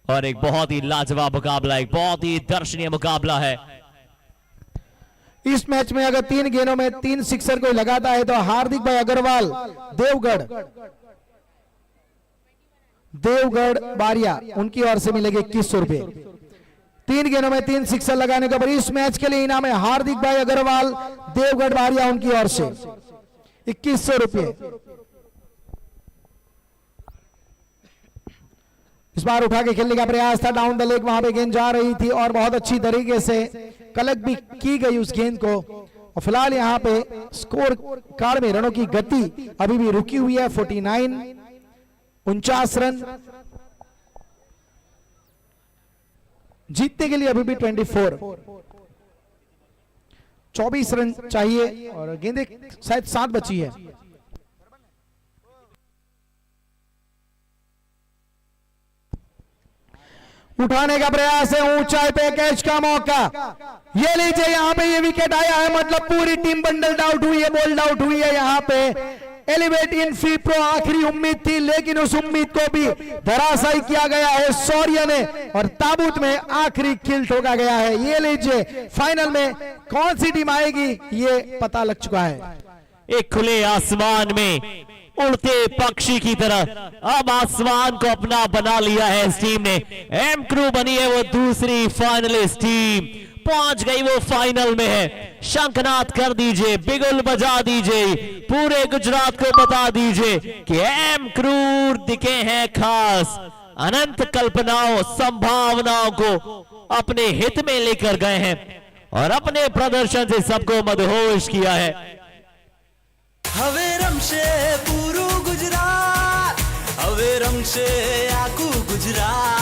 और एक बहुत ही लाजवाब मुकाबला, एक बहुत ही दर्शनीय मुकाबला है। इस मैच में अगर 3 गेंदों में 3 सिक्सर कोई लगाता है तो हार्दिक भाई अग्रवाल देवगढ़ बारिया, उनकी ओर से मिलेंगे 2100 रुपए। 3 गेंदों में 3 सिक्सर लगाने के बाद इस मैच के लिए इनाम है हार्दिक भाई अग्रवाल देवगढ़ बारिया, उनकी ओर से 2100 रुपए। इस बार उठा के खेलने का प्रयास था, डाउन द लेग वहां पे गेंद जा रही थी और बहुत अच्छी तरीके से कलेक्ट भी की गई उस गेंद को। और फिलहाल यहाँ पे स्कोर कार्ड में रनों की गति अभी भी रुकी हुई है। 49 रन, जीतने के लिए अभी भी 24 रन चाहिए और गेंदें शायद 7 बची है। उठाने का प्रयास है, ऊंचाई पे कैच का मौका, ये लीजिए यहाँ पे ये विकेट आया है, मतलब पूरी टीम बंडल्ड आउट हुई है, बोल्ड आउट हुई है। यहाँ पे एलिवेट इन्फी प्रो आखिरी उम्मीद थी, लेकिन उस उम्मीद को भी धराशायी किया गया है शौर्य ने, और ताबूत में आखिरी किल ठोका गया है। ये लीजिए फाइनल में कौन सी टीम आएगी ये पता लग चुका है। एक खुले आसमान में उड़ते पक्षी की तरह अब आसमान को अपना बना लिया है इस टीम ने। एम क्रू बनी है वो दूसरी फाइनलिस्ट टीम, पहुंच गई वो फाइनल में है। शंखनाद कर दीजिए, बिगुल बजा दीजिए, पूरे गुजरात को बता दीजिए कि एम क्रू दिखे हैं खास। अनंत कल्पनाओं संभावनाओं को अपने हित में लेकर गए हैं और अपने प्रदर्शन से सबको मदहोश किया है। હવે રમશે પૂરું ગુજરાત, હવે રમશે આખું ગુજરાત।